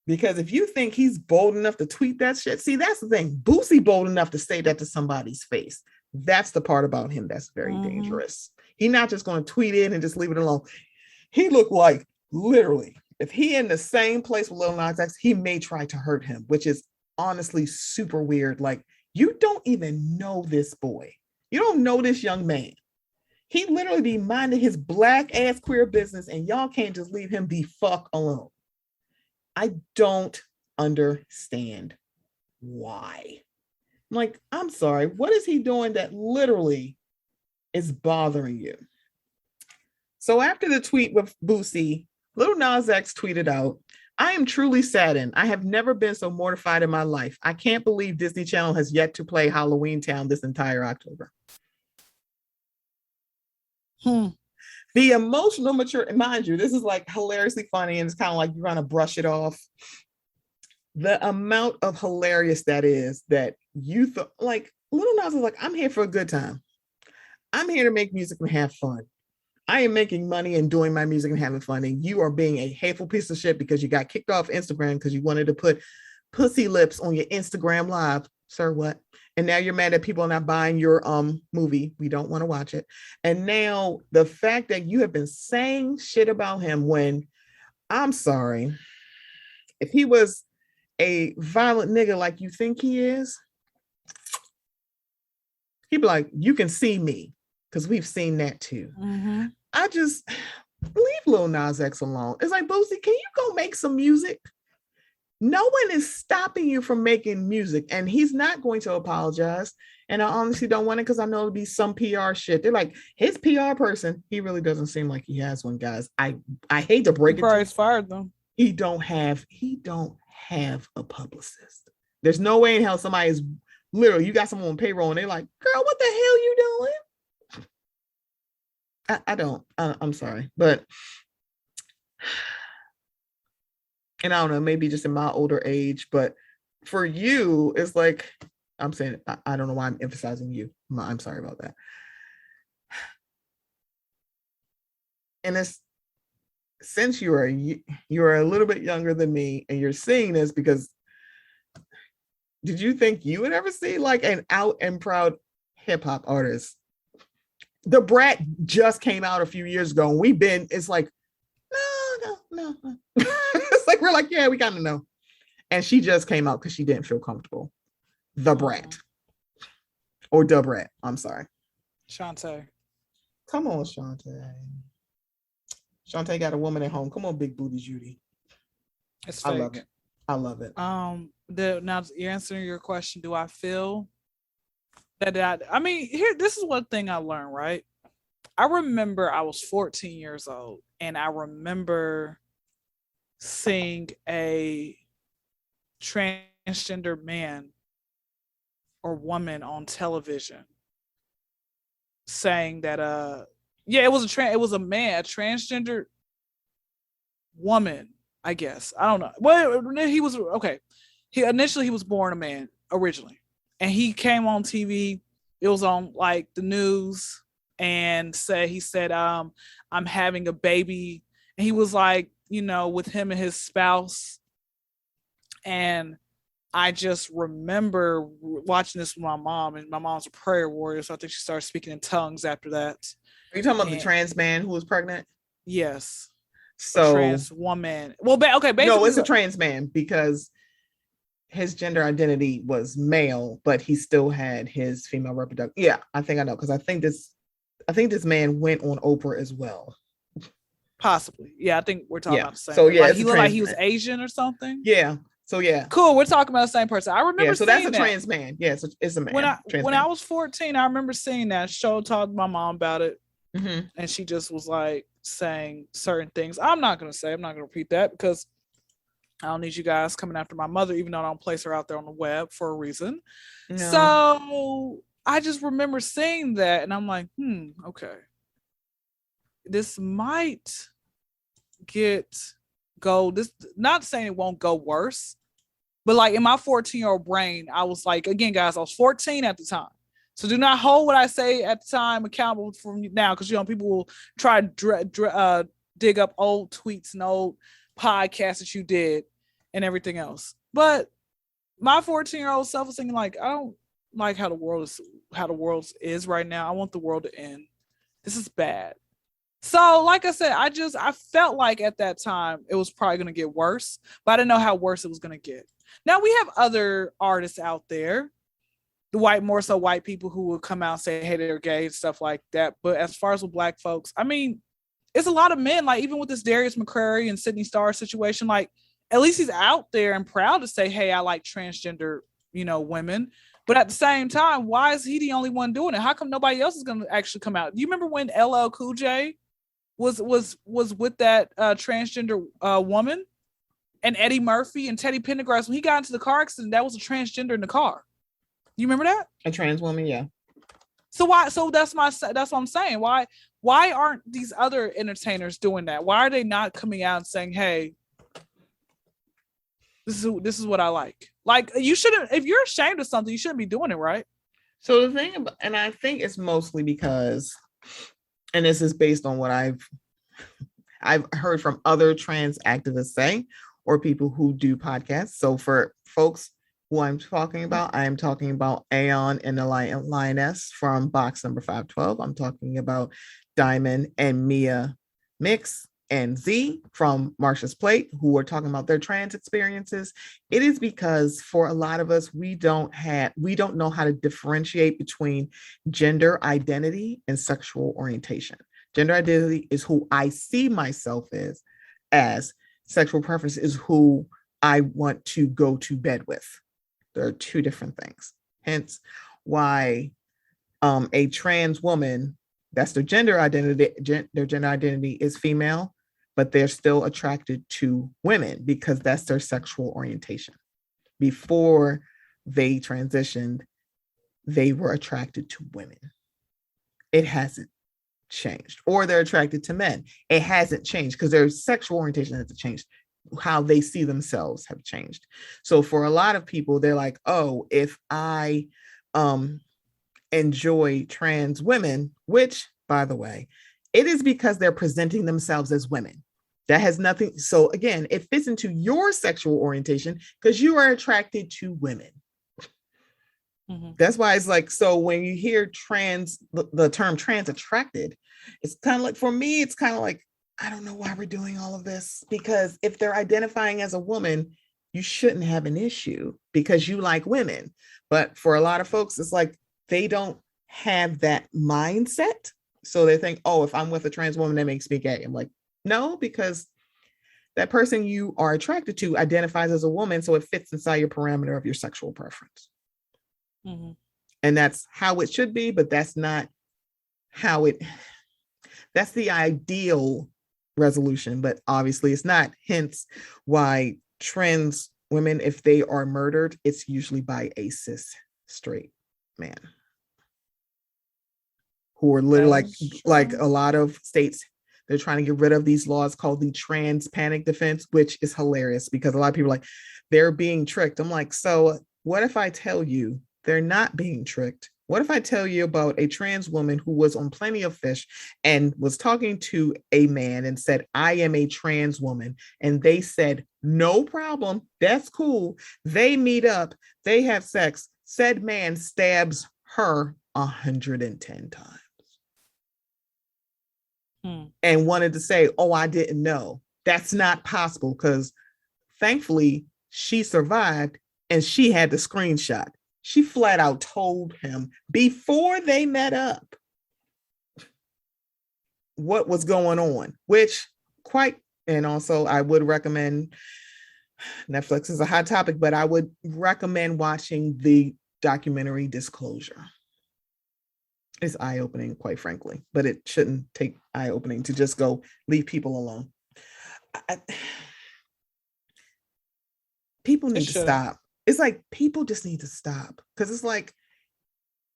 Because if you think he's bold enough to tweet that shit, see, that's the thing. Boosie bold enough to say that to somebody's face. That's the part about him that's very dangerous. He's not just going to tweet it and just leave it alone. He looked like, literally, if he in the same place with Lil Nas X, he may try to hurt him, which is honestly super weird. Like, you don't even know this boy. You don't know this young man. He literally be minding his black ass queer business, and y'all can't just leave him the fuck alone. I don't understand why. Like, I'm sorry, what is he doing that literally is bothering you? So after the tweet with Boosie, Lil Nas X tweeted out, I am truly saddened. I have never been so mortified in my life. I can't believe Disney Channel has yet to play Halloween Town this entire October. The emotional mature, mind you, this is like hilariously funny and it's kind of like you're going to brush it off. The amount of hilarious that is that you thought, like, Lil Nas is like, I'm here for a good time. I'm here to make music and have fun. I am making money and doing my music and having fun. And you are being a hateful piece of shit because you got kicked off Instagram because you wanted to put pussy lips on your Instagram live. Sir, what? And now you're mad that people are not buying your movie. We don't want to watch it. And now the fact that you have been saying shit about him when, I'm sorry, if he was a violent nigga like you think he is, he'd be like, you can see me, because we've seen that too. Mm-hmm. I just leave Lil Nas X alone. It's like, Boosie, can you go make some music? No one is stopping you from making music, and he's not going to apologize. And I honestly don't want it because I know it'll be some PR shit. They're like, his PR person, he really doesn't seem like he has one, guys. I hate to break it. Probably fired them. He don't have a publicist. There's no way in hell somebody is literally, you got someone on payroll and they're like, girl, what the hell you doing? I'm sorry, but, and I don't know, maybe just in my older age, but for you, it's like, I'm saying, I don't know why I'm emphasizing you. I'm sorry about that. And it's, since you are a little bit younger than me and you're seeing this, because did you think you would ever see like an out and proud hip hop artist? The Brat just came out a few years ago and it's like, no. It's like, we're like, yeah, we kind of know. And she just came out because she didn't feel comfortable. The Brat. Or Da Brat, I'm sorry. Shantae. Come on, Shantae. Shantae got a woman at home. Come on, big booty Judy. It's fake. I love it. Now you're answering your question. Do I feel that I mean, this is one thing I learned, right? I remember I was 14 years old and I remember seeing a transgender man or woman on television saying that it was a transgender woman, I guess. I don't know. Well, he was okay. He was born a man originally. And he came on TV. It was on like the news and he said, I'm having a baby. And he was like, with him and his spouse. And I just remember watching this with my mom, and my mom's a prayer warrior. So I think she started speaking in tongues after that. Are you talking about the trans man who was pregnant? Yes. So a trans woman. Well, okay. Basically, no, it's a trans man because his gender identity was male, but he still had his female reproduction. Yeah, I think I know, because I think this man went on Oprah as well. Possibly. Yeah, I think we're talking about the same. So yeah, like, he looked like he was Asian or something. Yeah. So yeah. Cool. We're talking about the same person. I remember. Yeah. So that's a trans man. Yeah. So it's a man. When I was 14, I remember seeing that show. Talked to my mom about it, mm-hmm. and she just was like saying certain things. I'm not gonna repeat that because I don't need you guys coming after my mother, even though I don't place her out there on the web for a reason. No. So I just remember seeing that, and I'm like, okay. This might go. This, not saying it won't go worse, but like in my 14-year-old brain, I was like, again, guys, I was 14 at the time. So do not hold what I say at the time accountable from now, because people will try to dig up old tweets and old podcasts that you did and everything else. But my 14-year-old self was thinking like, I don't like how the world is right now. I want the world to end. This is bad. So like I said, I felt like at that time it was probably going to get worse, but I didn't know how worse it was going to get. Now we have other artists out there, more so white people who will come out and say, hey, they're gay and stuff like that. But as far as with black folks, I mean, it's a lot of men, like even with this Darius McCrary and Sydney Starr situation, like at least he's out there and proud to say, hey, I like transgender, women. But at the same time, why is he the only one doing it? How come nobody else is going to actually come out? You remember when LL Cool J was with that transgender woman, and Eddie Murphy and Teddy Pendergrass, when he got into the car accident, that was a transgender in the car. You remember that? A trans woman, yeah. So that's what I'm saying. Why aren't these other entertainers doing that? Why are they not coming out and saying, hey, this is what I like? Like, you shouldn't, if you're ashamed of something, you shouldn't be doing it, right? So the thing about, and I think it's mostly because, and this is based on what I've heard from other trans activists say, or people who do podcasts. So for folks who I'm talking about, I am talking about Aeon and the Lioness from box number 512. I'm talking about Diamond and Mia Mix and Z from Marsha's Plate, who are talking about their trans experiences. It is because for a lot of us, we don't know how to differentiate between gender identity and sexual orientation. Gender identity is who I see myself as. Sexual preference is who I want to go to bed with. There are two different things. Hence why a trans woman, that's their gender identity, their gender identity is female, but they're still attracted to women because that's their sexual orientation. Before they transitioned, they were attracted to women. It hasn't changed. Or they're attracted to men. It hasn't changed because their sexual orientation hasn't changed. How they see themselves have changed. So for a lot of people, they're like, oh, if I enjoy trans women, which, by the way, it is because they're presenting themselves as women. That has nothing. So again, it fits into your sexual orientation because you are attracted to women. Mm-hmm. That's why it's like, so when you hear trans, the term trans attracted, it's kind of like, for me, it's kind of like, I don't know why we're doing all of this, because if they're identifying as a woman, you shouldn't have an issue because you like women. But for a lot of folks, it's like, they don't have that mindset. So they think, oh, if I'm with a trans woman, that makes me gay. I'm like, no, because that person you are attracted to identifies as a woman. So it fits inside your parameter of your sexual preference. Mm-hmm. And that's how it should be, but that's not how that's the ideal resolution, but obviously it's not. Hence why trans women, if they are murdered, it's usually by a cis straight man who are literally like a lot of states, they're trying to get rid of these laws called the trans panic defense, which is hilarious because a lot of people are like, they're being tricked. I'm like, so what if I tell you they're not being tricked? What if I tell you about a trans woman who was on Plenty of Fish and was talking to a man and said, I am a trans woman. And they said, no problem. That's cool. They meet up. They have sex. Said man stabs her 110 times. And wanted to say, oh, I didn't know. That's not possible because thankfully she survived and she had the screenshot. She flat out told him before they met up what was going on, which and also I would recommend, Netflix is a hot topic, but I would recommend watching the documentary Disclosure. It's eye-opening, quite frankly, but it shouldn't take eye-opening to just go leave people alone. People need to stop. It's like people just need to stop because it's like,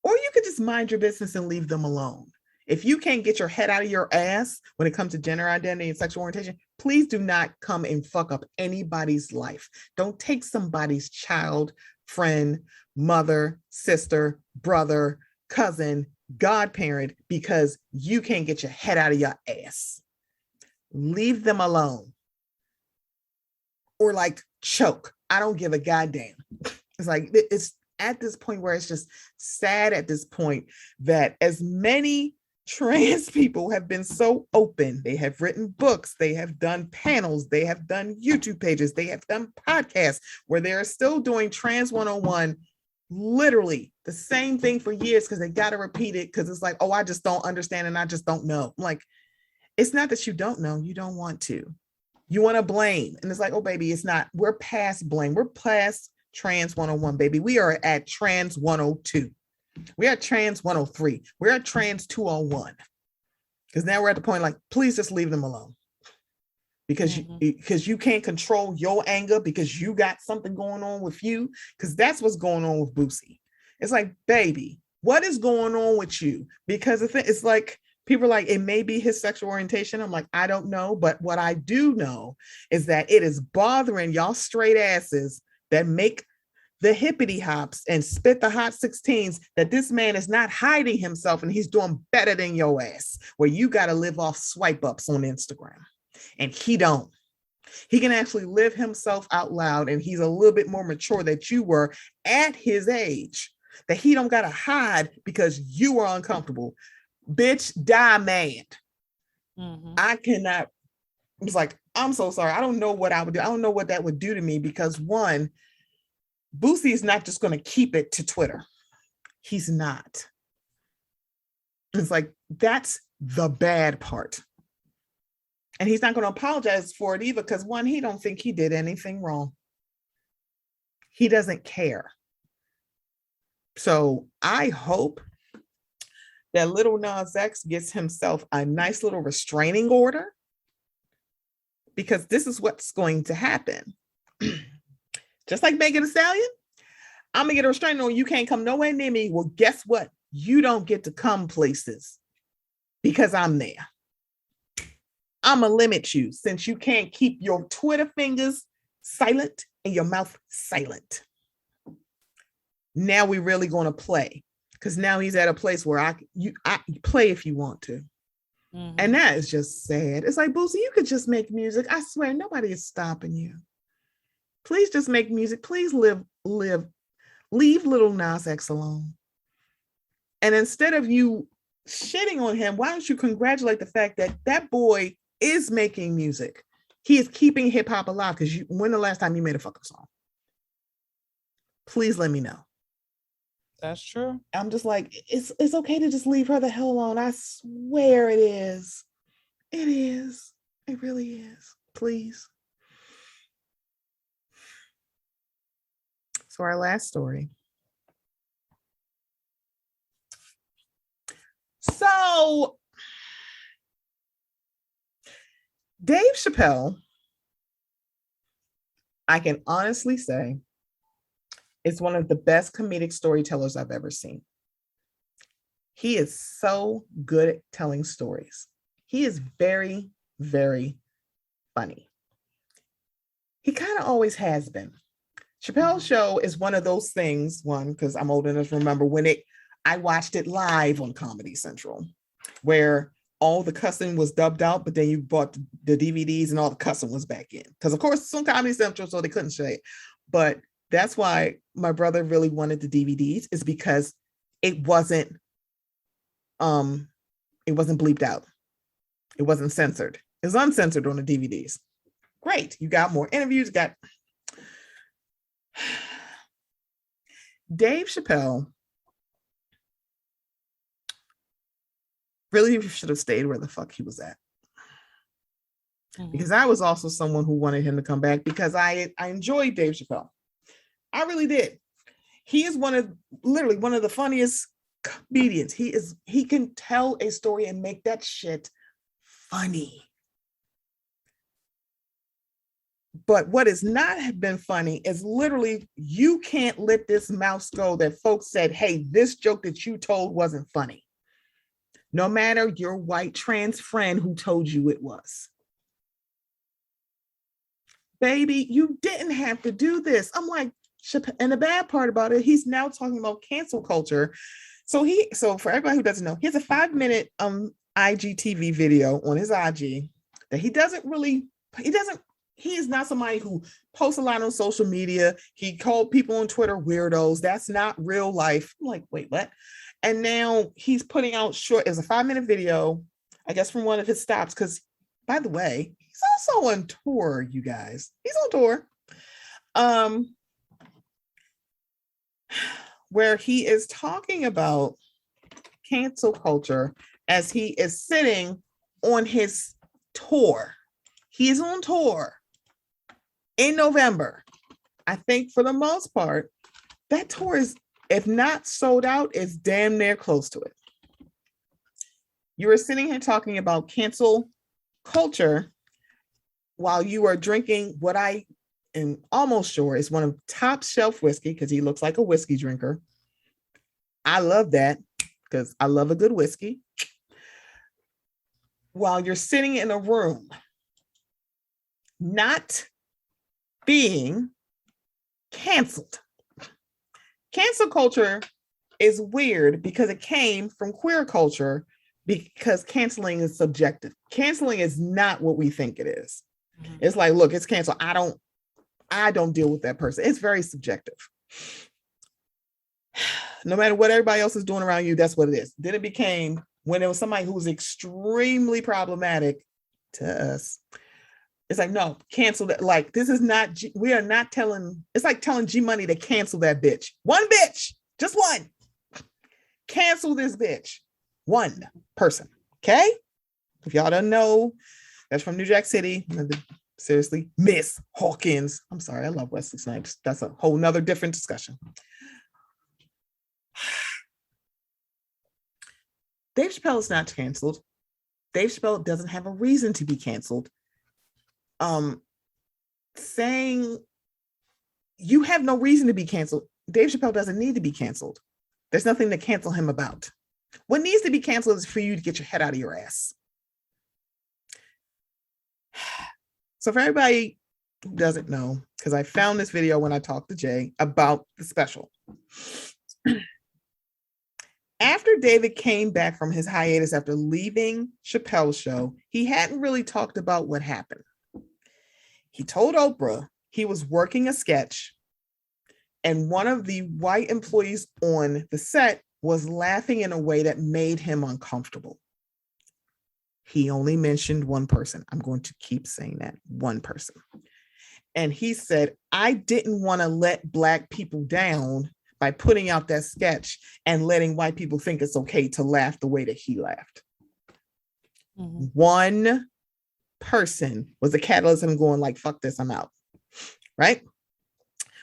or you could just mind your business and leave them alone. If you can't get your head out of your ass when it comes to gender identity and sexual orientation, please do not come and fuck up anybody's life. Don't take somebody's child, friend, mother, sister, brother, cousin, godparent because you can't get your head out of your ass. Leave them alone. Or like choke. I don't give a goddamn. It's like, it's at this point where it's just sad at this point that as many trans people have been so open, they have written books, they have done panels, they have done YouTube pages, they have done podcasts where they're still doing Trans 101, literally the same thing for years because they got to repeat it because it's like, oh, I just don't understand and I just don't know. I'm like, it's not that you don't know, you don't want to. You want to blame. And it's like, oh, baby, it's not. We're past blame. We're past trans 101, baby. We are at trans 102. We're at trans 103. We're at trans 201. Because now we're at the point like, please just leave them alone. Because you can't control your anger because you got something going on with you. Because that's what's going on with Boosie. It's like, baby, what is going on with you? Because the thing, it's like, people are like, it may be his sexual orientation. I'm like, I don't know. But what I do know is that it is bothering y'all straight asses that make the hippity hops and spit the hot 16s that this man is not hiding himself and he's doing better than your ass, where you got to live off swipe ups on Instagram. And he don't. He can actually live himself out loud, and he's a little bit more mature than you were at his age, that he don't got to hide because you are uncomfortable. Bitch, die mad. I cannot. It's like, I'm so sorry. I don't know what I would do. I don't know what that would do to me because one, Boosie is not just going to keep it to Twitter. He's not. It's like, that's the bad part. And he's not going to apologize for it either because one, he don't think he did anything wrong. He doesn't care. So I hope that little Nas X gets himself a nice little restraining order, because this is what's going to happen. Just like Megan Thee Stallion, I'm gonna get a restraining order. You can't come nowhere near me. Well, guess what? You don't get to come places because I'm there. I'm gonna limit you since you can't keep your Twitter fingers silent and your mouth silent. Now we're really going to play, because now he's at a place where I play if you want to. And that is just sad. It's like, Boosie, you could just make music. I swear nobody is stopping you. Please just make music. Please leave little Nas X alone. And instead of you shitting on him, why don't you congratulate the fact that that boy is making music? He is keeping hip hop alive. Because when the last time you made a fucking song? Please let me know. That's true. I'm just like, it's okay to just leave her the hell alone. I swear it is. It is. It really is. Please. So our last story. So Dave Chappelle, I can honestly say, is one of the best comedic storytellers I've ever seen. He is so good at telling stories. He is very, very funny. He kind of always has been. Chappelle's show is one of those things, one, because I'm old enough to remember when I watched it live on Comedy Central, where all the cussing was dubbed out, but then you bought the DVDs and all the cussing was back in. Because of course it's on Comedy Central, so they couldn't say it. But that's why my brother really wanted the DVDs, is because it wasn't bleeped out. It wasn't censored. It was uncensored on the DVDs. Great. You got more interviews, got Dave Chappelle really should have stayed where the fuck he was at. Because I was also someone who wanted him to come back, because I enjoyed Dave Chappelle. I really did. He is literally one of the funniest comedians. He can tell a story and make that shit funny. But what has not been funny is literally, you can't let this mouse go that folks said, hey, this joke that you told wasn't funny. No matter your white trans friend who told you it was. Baby, you didn't have to do this. I'm like, and the bad part about it, he's now talking about cancel culture. So for everybody who doesn't know, he has a 5-minute IGTV video on his IG that he is not somebody who posts a lot on social media. He called people on Twitter weirdos. That's not real life. I'm like, wait, what? And now he's putting out it's a 5-minute video, I guess, from one of his stops. Because, by the way, he's also on tour, you guys. He's on tour. Where he is talking about cancel culture as he is sitting on his tour. He's on tour in November. I think for the most part, that tour is, if not sold out, is damn near close to it. You were sitting here talking about cancel culture while you are drinking what I am almost sure is one of top shelf whiskey, because he looks like a whiskey drinker. I love that because I love a good whiskey. While you're sitting in a room, not being canceled. Cancel culture is weird because it came from queer culture, because canceling is subjective. Canceling is not what we think it is. Mm-hmm. It's like, look, it's canceled. I don't deal with that person. It's very subjective. No matter what everybody else is doing around you, that's what it is. Then it became, when it was somebody who was extremely problematic to us, it's like, no, cancel that. Like, this is not, we are not telling, it's like telling G Money to cancel that bitch. One bitch, just one. Cancel this bitch. One person. Okay? If y'all don't know, that's from New Jack City. Seriously, Miss Hawkins. I'm sorry, I love Wesley Snipes. That's a whole nother different discussion. Dave Chappelle is not canceled. Dave Chappelle doesn't have a reason to be canceled. Saying you have no reason to be canceled. Dave Chappelle doesn't need to be canceled. There's nothing to cancel him about. What needs to be canceled is for you to get your head out of your ass. So for everybody who doesn't know, because I found this video when I talked to Jay about the special. After David came back from his hiatus after leaving Chappelle's show, he hadn't really talked about what happened. He told Oprah he was working a sketch, and one of the white employees on the set was laughing in a way that made him uncomfortable. He only mentioned one person. I'm going to keep saying that, one person. And he said, I didn't want to let Black people down by putting out that sketch and letting white people think it's okay to laugh the way that he laughed. Mm-hmm. One person was the catalyst of him going like, fuck this, I'm out. Right?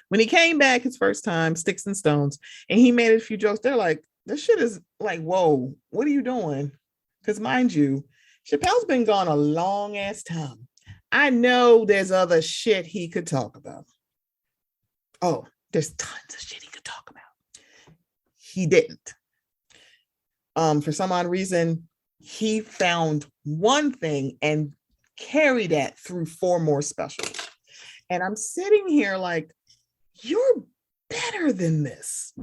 When he came back his first time, Sticks and Stones, and he made a few jokes, they're like, this shit is like, whoa, what are you doing? Because mind you, Chappelle's been gone a long ass time. I know there's other shit he could talk about. Oh, there's tons of shit he could talk about. He didn't. For some odd reason, he found one thing and carried that through 4 more specials. And I'm sitting here like, you're better than this.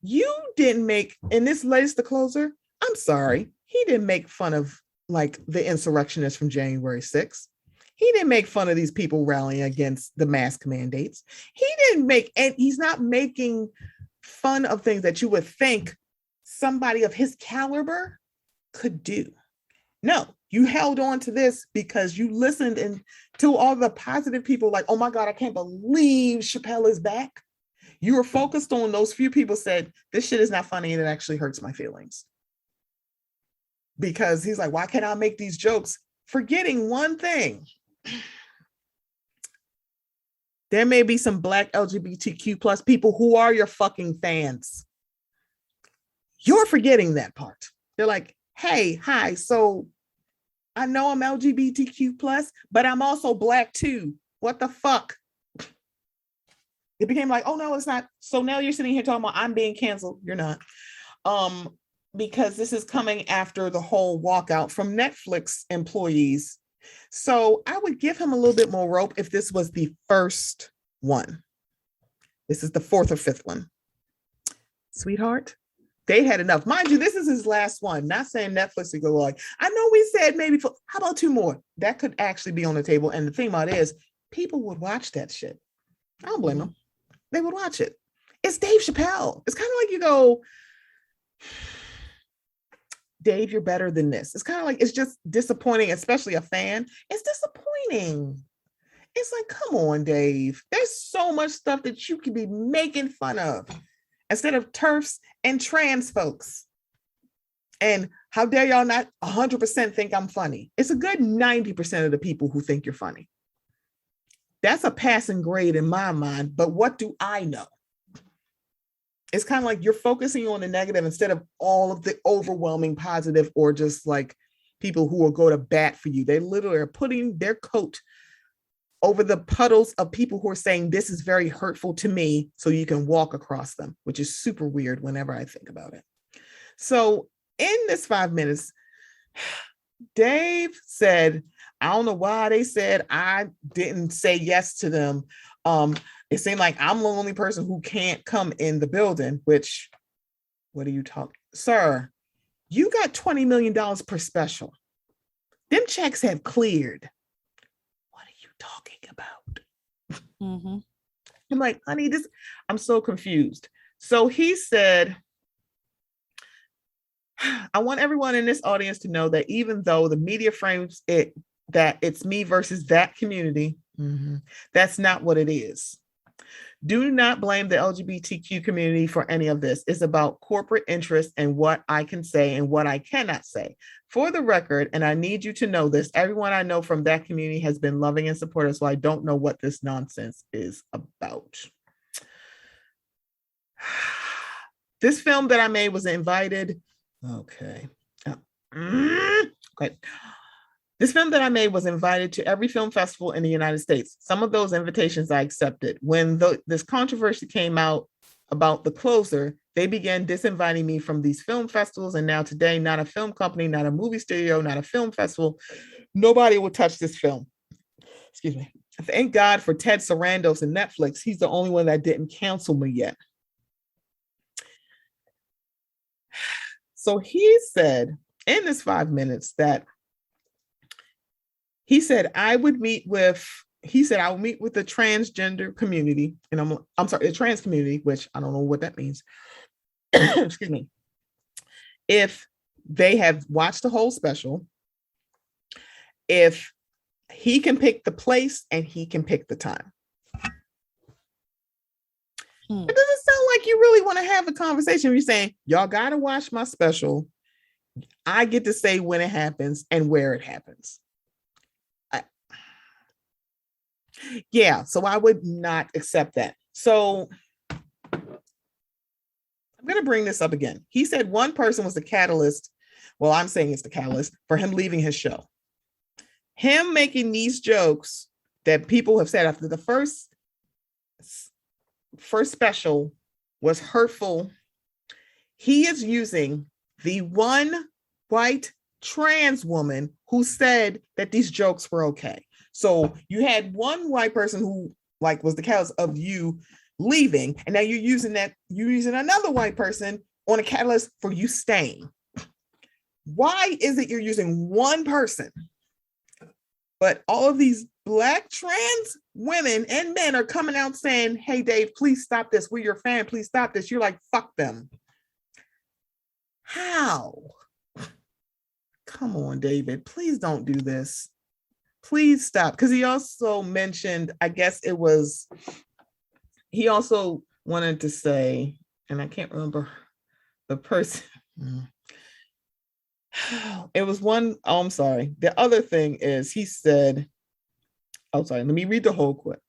You didn't make, and this latest The Closer, I'm sorry, he didn't make fun of like the insurrectionists from January 6th. He didn't make fun of these people rallying against the mask mandates. He didn't make, and he's not making fun of things that you would think somebody of his caliber could do. No, you held on to this because you listened and to all the positive people like, oh my God, I can't believe Chappelle is back. You were focused on those few people said, this shit is not funny and it actually hurts my feelings. Because he's like, why can't I make these jokes? Forgetting one thing. There may be some Black LGBTQ plus people who are your fucking fans. You're forgetting that part. They're like, hey, hi, so I know I'm LGBTQ plus, but I'm also Black too. What the fuck? It became like, oh no, it's not. So now you're sitting here talking about I'm being canceled. You're not. Because this is coming after the whole walkout from Netflix employees. So I would give him a little bit more rope if this was the first one. This is the 4th or 5th one. Sweetheart, they had enough. Mind you, this is his last one. Not saying Netflix would go like, I know we said maybe, how about 2 more? That could actually be on the table. And the thing about it is, people would watch that shit. I don't blame them. They would watch it. It's Dave Chappelle. It's kind of like you go, Dave, you're better than this. It's kind of like, it's just disappointing, especially a fan. It's disappointing. It's like, come on, Dave. There's so much stuff that you could be making fun of instead of TERFs and trans folks. And how dare y'all not 100% think I'm funny? It's a good 90% of the people who think you're funny. That's a passing grade in my mind, but what do I know? It's kind of like you're focusing on the negative instead of all of the overwhelming positive, or just like people who will go to bat for you. They literally are putting their coat over the puddles of people who are saying this is very hurtful to me, so you can walk across them, which is super weird whenever I think about it. So in this 5 minutes, Dave said, I don't know why they said I didn't say yes to them. It seemed like I'm the only person who can't come in the building, which, what are you talking? Sir, you got $20 million per special. Them checks have cleared. What are you talking about? Mm-hmm. I'm like, honey, I'm so confused. So he said, I want everyone in this audience to know that even though the media frames it that it's me versus that community, that's not what it is. Do not blame the LGBTQ community for any of this. It's about corporate interest and what I can say and what I cannot say. For the record, and I need you to know this, everyone I know from that community has been loving and supportive, so I don't know what this nonsense is about. This film that I made was invited. Okay. Okay. This film that I made was invited to every film festival in the United States. Some of those invitations I accepted. When this controversy came out about The Closer, they began disinviting me from these film festivals. And now today, not a film company, not a movie studio, not a film festival, nobody will touch this film. Excuse me. Thank God for Ted Sarandos and Netflix. He's the only one that didn't cancel me yet. So he said in this 5 minutes that he said I would meet with the transgender community, and I'm sorry, the trans community, which I don't know what that means. Excuse me. If they have watched the whole special, if he can pick the place and he can pick the time. It doesn't sound like you really want to have a conversation. You're saying, y'all got to watch my special. I get to say when it happens and where it happens. Yeah, so I would not accept that. So I'm going to bring this up again. He said one person was the catalyst. Well, I'm saying it's the catalyst for him leaving his show. Him making these jokes that people have said after the first special was hurtful. He is using the one white trans woman who said that these jokes were okay. So you had one white person who was the catalyst of you leaving, and now you're using another white person on a catalyst for you staying. Why is it you're using one person, but all of these Black trans women and men are coming out saying, hey, Dave, please stop this. We're your fan. Please stop this. You're like, fuck them. How? Come on, David. Please don't do this. Please stop. Because he also mentioned, I guess it was, he also wanted to say, and I can't remember the person. It was one, I'm sorry. The other thing is he said, let me read the whole quote.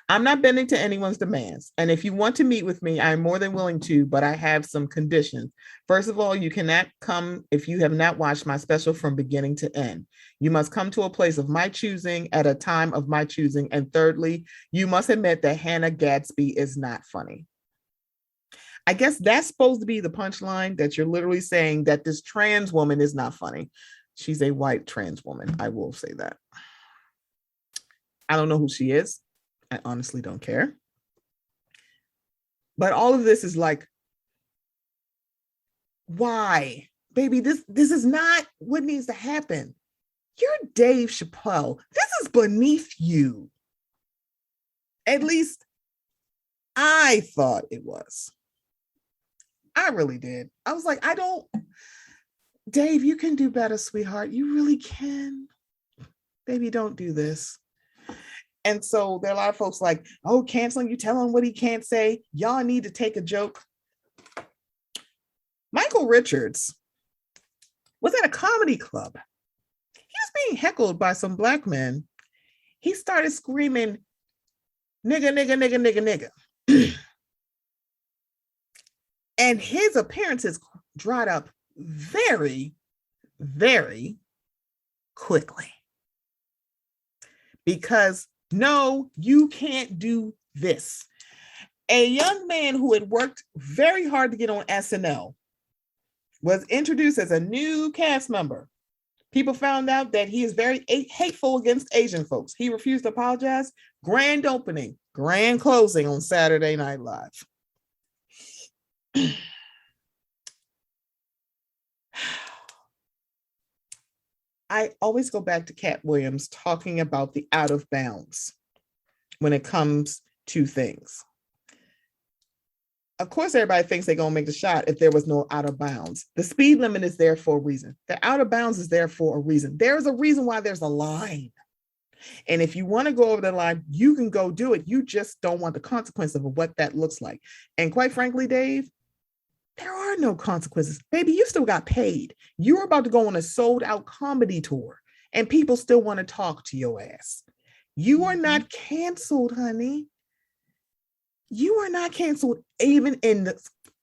I'm not bending to anyone's demands. And if you want to meet with me, I'm more than willing to, but I have some conditions. First of all, you cannot come if you have not watched my special from beginning to end. You must come to a place of my choosing at a time of my choosing. And thirdly, you must admit that Hannah Gadsby is not funny. I guess that's supposed to be the punchline, that you're literally saying that this trans woman is not funny. She's a white trans woman. I will say that. I don't know who she is. I honestly don't care. But all of this is like, why? Baby, this is not what needs to happen. You're Dave Chappelle. This is beneath you. At least I thought it was. I really did. I was like, Dave, you can do better, sweetheart. You really can. Baby, don't do this. And so there are a lot of folks like, oh, canceling, you tell him what he can't say. Y'all need to take a joke. Michael Richards was at a comedy club. He was being heckled by some black men. He started screaming, nigga, nigga, nigga, nigga, nigga. And his appearances dried up very, very quickly. Because no, you can't do this. A young man who had worked very hard to get on SNL was introduced as a new cast member. People found out that he is very hateful against Asian folks. He refused to apologize. Grand opening, grand closing on Saturday Night Live. I always go back to Cat Williams talking about the out of bounds when it comes to things. Of course, everybody thinks they're going to make the shot if there was no out of bounds. The speed limit is there for a reason. The out of bounds is there for a reason. There's a reason why there's a line. And if you want to go over the line, you can go do it. You just don't want the consequence of what that looks like. And quite frankly, Dave, there are no consequences. Baby, you still got paid. You're about to go on a sold out comedy tour and people still want to talk to your ass. You are not canceled, honey. You are not canceled even in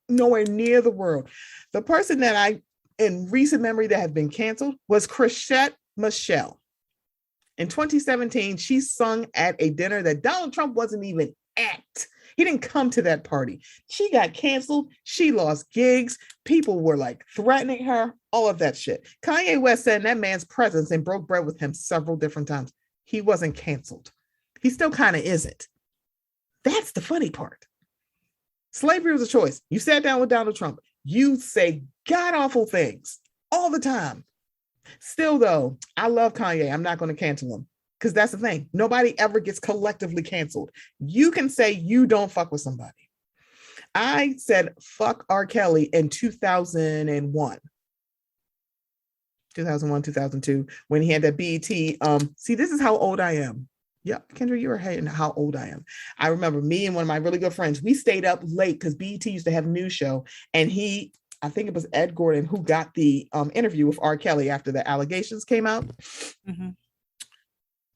nowhere near the world. The person that I, in recent memory, that has been canceled was Chrisette Michele. In 2017, she sung at a dinner that Donald Trump wasn't even at. He didn't come to that party. She got canceled. She lost gigs. People were like threatening her, all of that shit. Kanye West said in that man's presence and broke bread with him several different times. He wasn't canceled. He still kind of isn't. That's the funny part. Slavery was a choice. You sat down with Donald Trump. You say god-awful things all the time. Still, though, I love Kanye. I'm not going to cancel him because that's the thing. Nobody ever gets collectively canceled. You can say you don't fuck with somebody. I said fuck R. Kelly in 2001. 2001, 2002, when he had that BET. See, this is how old I am. Yep, Kyndra, you were hating how old I am. I remember me and one of my really good friends, we stayed up late because BET used to have a news show. And I think it was Ed Gordon who got the interview with R. Kelly after the allegations came out. Mm-hmm.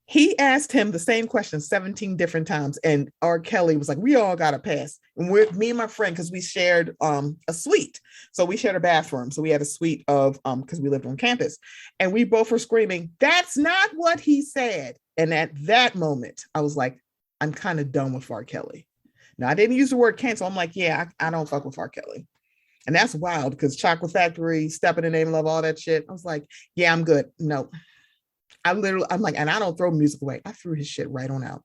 He asked him the same question 17 different times. And R. Kelly was like, we all got a pass. And me and my friend, because we shared a suite. So we shared a bathroom. So we had a suite of, because we lived on campus. And we both were screaming, that's not what he said. And at that moment, I was like, I'm kind of done with R. Kelly. Now, I didn't use the word cancel. I'm like, yeah, I don't fuck with R. Kelly. And that's wild because Chocolate Factory, Step in the Name of Love, all that shit. I was like, yeah, I'm good. No. I'm like, and I don't throw music away. I threw his shit right on out.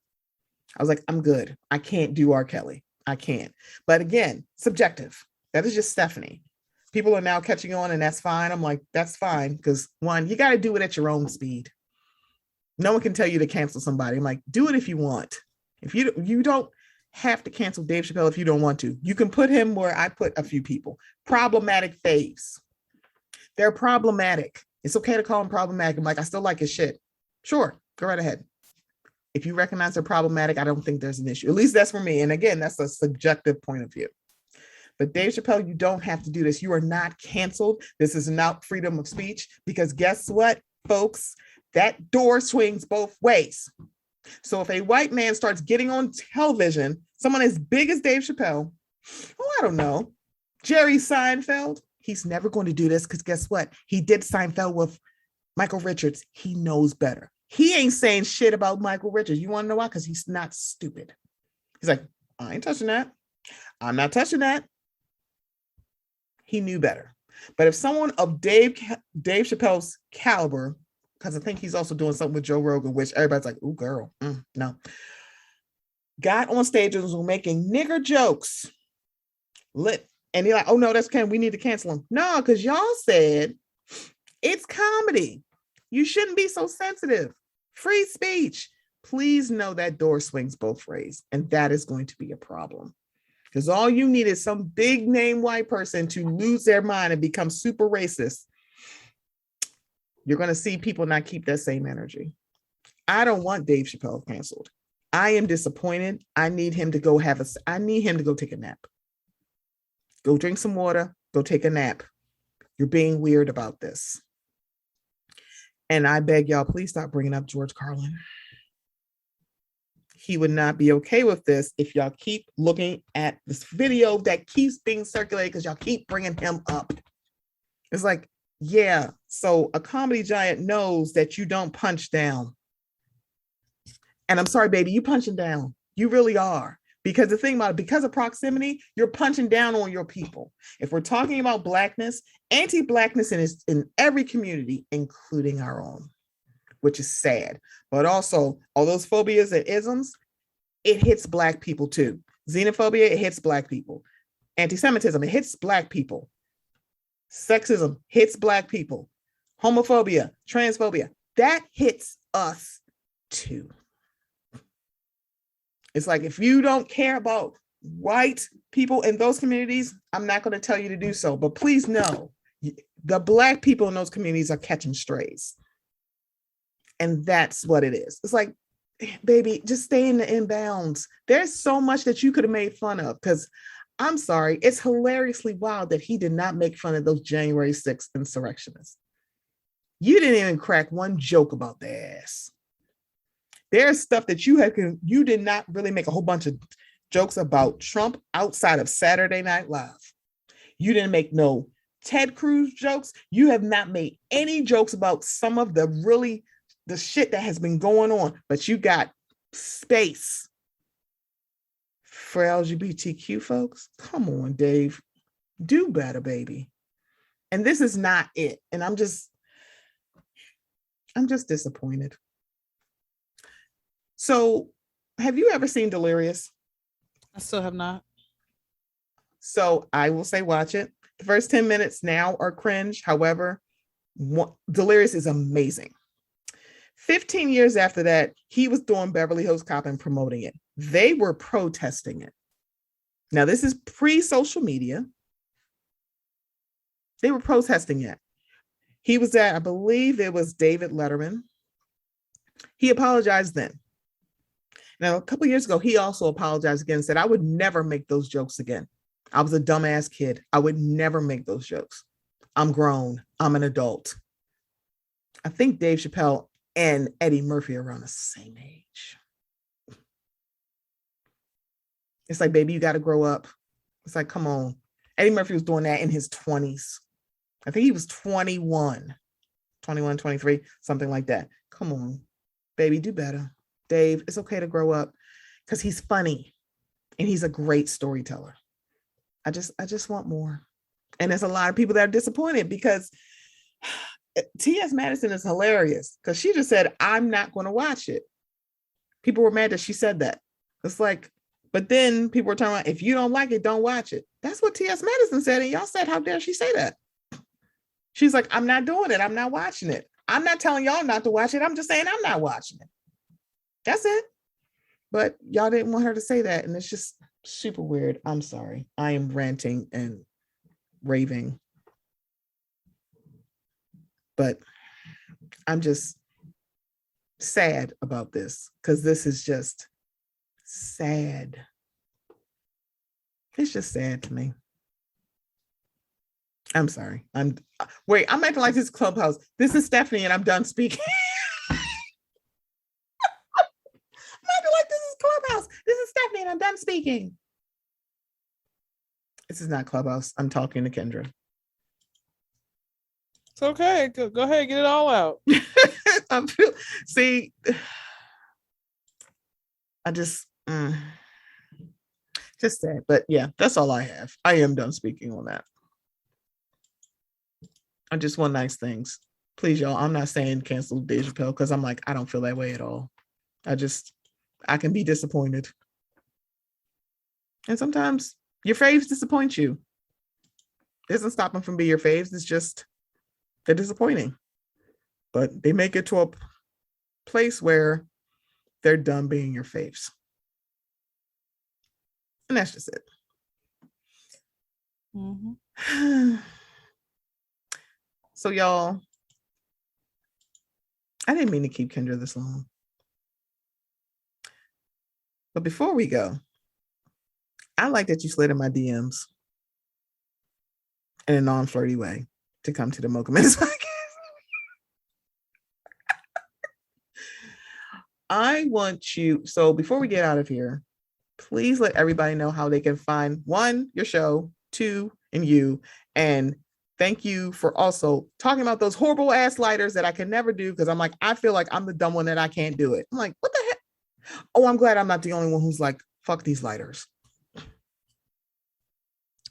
I was like, I'm good. I can't do R. Kelly. I can't. But again, subjective. That is just Stephanie. People are now catching on and that's fine. I'm like, that's fine. Because one, you got to do it at your own speed. No one can tell you to cancel somebody. I'm like, do it if you want. If you don't have to cancel Dave Chappelle if you don't want to. You can put him where I put a few people. Problematic faves. They're problematic. It's okay to call him problematic. I'm like, I still like his shit. Sure, go right ahead. If you recognize they're problematic, I don't think there's an issue. At least that's for me. And again, that's a subjective point of view. But Dave Chappelle, you don't have to do this. You are not canceled. This is not freedom of speech because guess what, folks? That door swings both ways. So if a white man starts getting on television, someone as big as Dave Chappelle, I don't know, Jerry Seinfeld, he's never going to do this because guess what? He did Seinfeld with Michael Richards. He knows better. He ain't saying shit about Michael Richards. You want to know why? Because he's not stupid. He's like, I ain't touching that. I'm not touching that. He knew better. But if someone of Dave Chappelle's caliber, because I think he's also doing something with Joe Rogan, which everybody's like, ooh, girl, no. Got on stage and was making nigger jokes. And you're like, oh no, we need to cancel him. No, because y'all said it's comedy. You shouldn't be so sensitive. Free speech. Please know that door swings both ways. And that is going to be a problem. Because all you need is some big name white person to lose their mind and become super racist. You're going to see people not keep that same energy. I don't want Dave Chappelle canceled. I am disappointed. I need him to go take a nap. Go drink some water. Go take a nap. You're being weird about this. And I beg y'all, please stop bringing up George Carlin. He would not be okay with this if y'all keep looking at this video that keeps being circulated because y'all keep bringing him up. It's like, yeah, so a comedy giant knows that you don't punch down. And I'm sorry, baby, you punching down. You really are. Because the thing about it, because of proximity, you're punching down on your people. If we're talking about Blackness, anti-Blackness is in every community, including our own, which is sad. But also, all those phobias and isms, it hits Black people too. Xenophobia, it hits Black people. Anti-Semitism, it hits Black people. Sexism hits Black people. Homophobia, transphobia, that hits us too. It's like, if you don't care about white people in those communities, I'm not going to tell you to do so. But please know, the Black people in those communities are catching strays. And that's what it is. It's like, baby, just stay in the inbounds. There's so much that you could have made fun of, because I'm sorry, it's hilariously wild that he did not make fun of those January 6th insurrectionists. You didn't even crack one joke about their ass. There's stuff that you did not really make a whole bunch of jokes about Trump outside of Saturday Night Live. You didn't make no Ted Cruz jokes. You have not made any jokes about some of the shit that has been going on, but you got space for LGBTQ folks. Come on, Dave, do better, baby. And this is not it. And I'm just disappointed. So, have you ever seen Delirious? I still have not. So I will say, watch it. The first 10 minutes now are cringe. However, Delirious is amazing. 15 years after that, he was doing Beverly Hills Cop and promoting it. They were protesting it. Now, this is pre-social media. They were protesting it. He was at, I believe it was David Letterman. He apologized then. Now, a couple of years ago, he also apologized again and said, I would never make those jokes again. I was a dumbass kid. I would never make those jokes. I'm grown. I'm an adult. I think Dave Chappelle and Eddie Murphy are around the same age. It's like, baby, you got to grow up. It's like, come on. Eddie Murphy was doing that in his 20s. I think he was 21, 23, something like that. Come on, baby, do better. Dave, it's okay to grow up, because he's funny and he's a great storyteller. I just want more. And there's a lot of people that are disappointed, because T.S. Madison is hilarious, because she just said, I'm not going to watch it. People were mad that she said that. It's like, but then people were talking about, if you don't like it, don't watch it. That's what T.S. Madison said. And y'all said, how dare she say that? She's like, I'm not doing it. I'm not watching it. I'm not telling y'all not to watch it. I'm just saying I'm not watching it. That's it. But y'all didn't want her to say that. And it's just super weird. I'm sorry. I am ranting and raving. But I'm just sad about this, because this is just sad. It's just sad to me. I'm sorry. I'm acting like this Clubhouse. This is Stephanie and I'm done speaking. I'm acting like this is Clubhouse. This is Stephanie and I'm done speaking. This is not Clubhouse. I'm talking to Kyndra. It's okay. Go ahead, get it all out. See, I just sad. But yeah, that's all I have. I am done speaking on that. I just want nice things. Please, y'all. I'm not saying cancel Dave Chappelle, because I'm like, I don't feel that way at all. I can be disappointed. And sometimes your faves disappoint you. It doesn't stop them from being your faves. It's just, they're disappointing. But they make it to a place where they're done being your faves. And that's just it. Mm-hmm. So y'all, I didn't mean to keep Kyndra this long. But before we go, I like that you slid in my DMs in a non-flirty way. to come to the Mocha Minutes podcast. I want you, so before we get out of here, please let everybody know how they can find 1, your show, 2, and you, and thank you for also talking about those horrible ass lighters that I can never do, because I'm like, I feel like I'm the dumb one that I can't do it. I'm like, what the heck? Oh, I'm glad I'm not the only one who's like, fuck these lighters.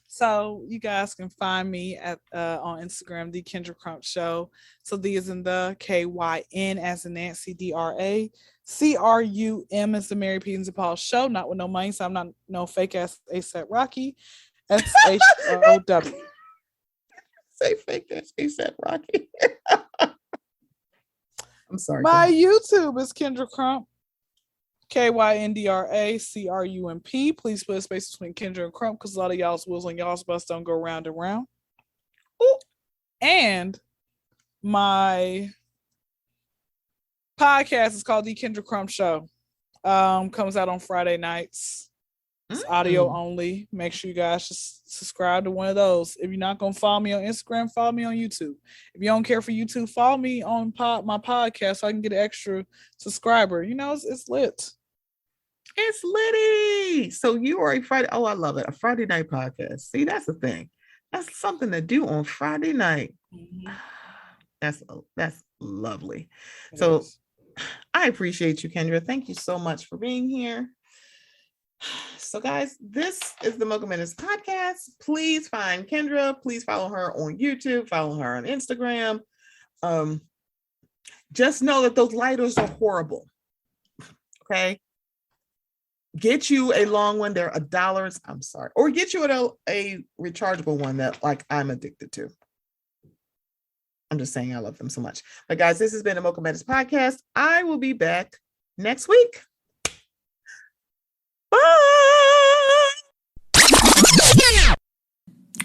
So you guys can find me at on Instagram, the Kyndra Crump Show. So D is in the KYN as in Nancy, DRA. CRUM is the Mary P and Paul Show, not with no money, so I'm not no fake ass ASAP Rocky. SHOW. Say fake ass ASAP Rocky. I'm sorry. My YouTube is Kyndra Crump. KYNDRA CRUMP. Please put a space between Kyndra and Crump, because a lot of y'all's wheels on y'all's bus don't go round and round. Ooh. And my podcast is called The Kyndra Crump Show. Comes out on Friday nights. It's audio only. Make sure you guys just subscribe to one of those. If you're not going to follow me on Instagram, follow me on YouTube. If you don't care for YouTube, follow me on my podcast so I can get an extra subscriber. You know, it's lit. It's litty. So you are a Friday. Oh, I love it. A Friday night podcast. See, that's the thing. That's something to do on Friday night. Mm-hmm. That's lovely. So I appreciate you, Kyndra. Thank you so much for being here. So guys, this is the Mocha Minutes podcast. Please find Kyndra. Please follow her on YouTube. Follow her on Instagram. Just know that those lighters are horrible. Okay. Get you a long one. They're $1. I'm sorry. Or get you a rechargeable one that like I'm addicted to. I'm just saying I love them so much. But guys, this has been a Mocha Minutes podcast. I will be back next week.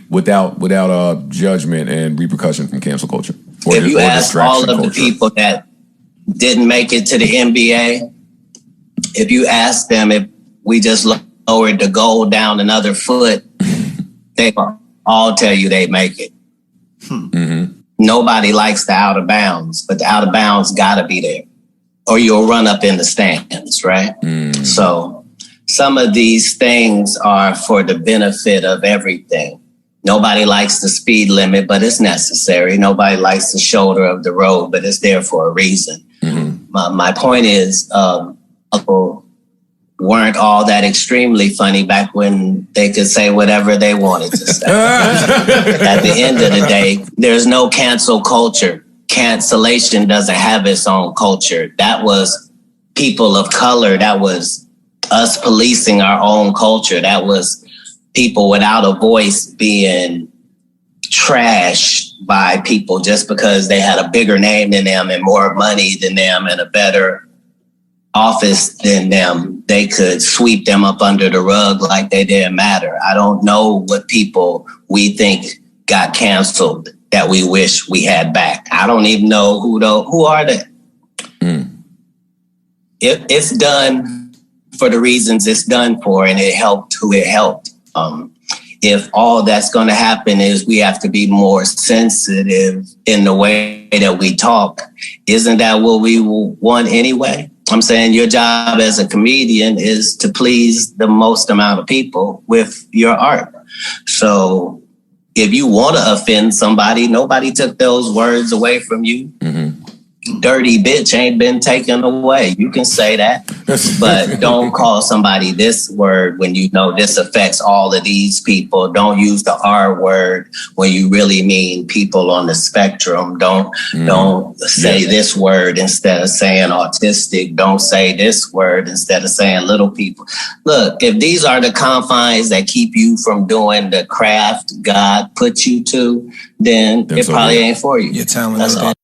Without judgment and repercussion from cancel culture. If you ask all of the people that didn't make it to the NBA, if you ask them if we just lowered the goal down another foot, they all tell you they make it. Mm-hmm. Nobody likes the out of bounds, but the out of bounds gotta be there, or you'll run up in the stands, right? Mm. So some of these things are for the benefit of everything. Nobody likes the speed limit, but it's necessary. Nobody likes the shoulder of the road, but it's there for a reason. Mm-hmm. My point is, people weren't all that extremely funny back when they could say whatever they wanted to say. At the end of the day, there's no cancel culture. Cancellation doesn't have its own culture. That was people of color. That was us policing our own culture. That was people without a voice being trashed by people just because they had a bigger name than them and more money than them and a better office than them. They could sweep them up under the rug like they didn't matter. I don't know what people we think got canceled that we wish we had back. I don't even know who are they. Mm. It's done for the reasons it's done for, and it helped who it helped. If all that's going to happen is we have to be more sensitive in the way that we talk, isn't that what we want anyway? I'm saying your job as a comedian is to please the most amount of people with your art. So if you want to offend somebody, nobody took those words away from you. Mm-hmm. Dirty bitch ain't been taken away. You can say that, but don't call somebody this word when you know this affects all of these people. Don't use the R word when you really mean people on the spectrum. Don't say this word instead of saying autistic. Don't say this word instead of saying little people. Look, if these are the confines that keep you from doing the craft God put you to, then it probably ain't for you. Your talent.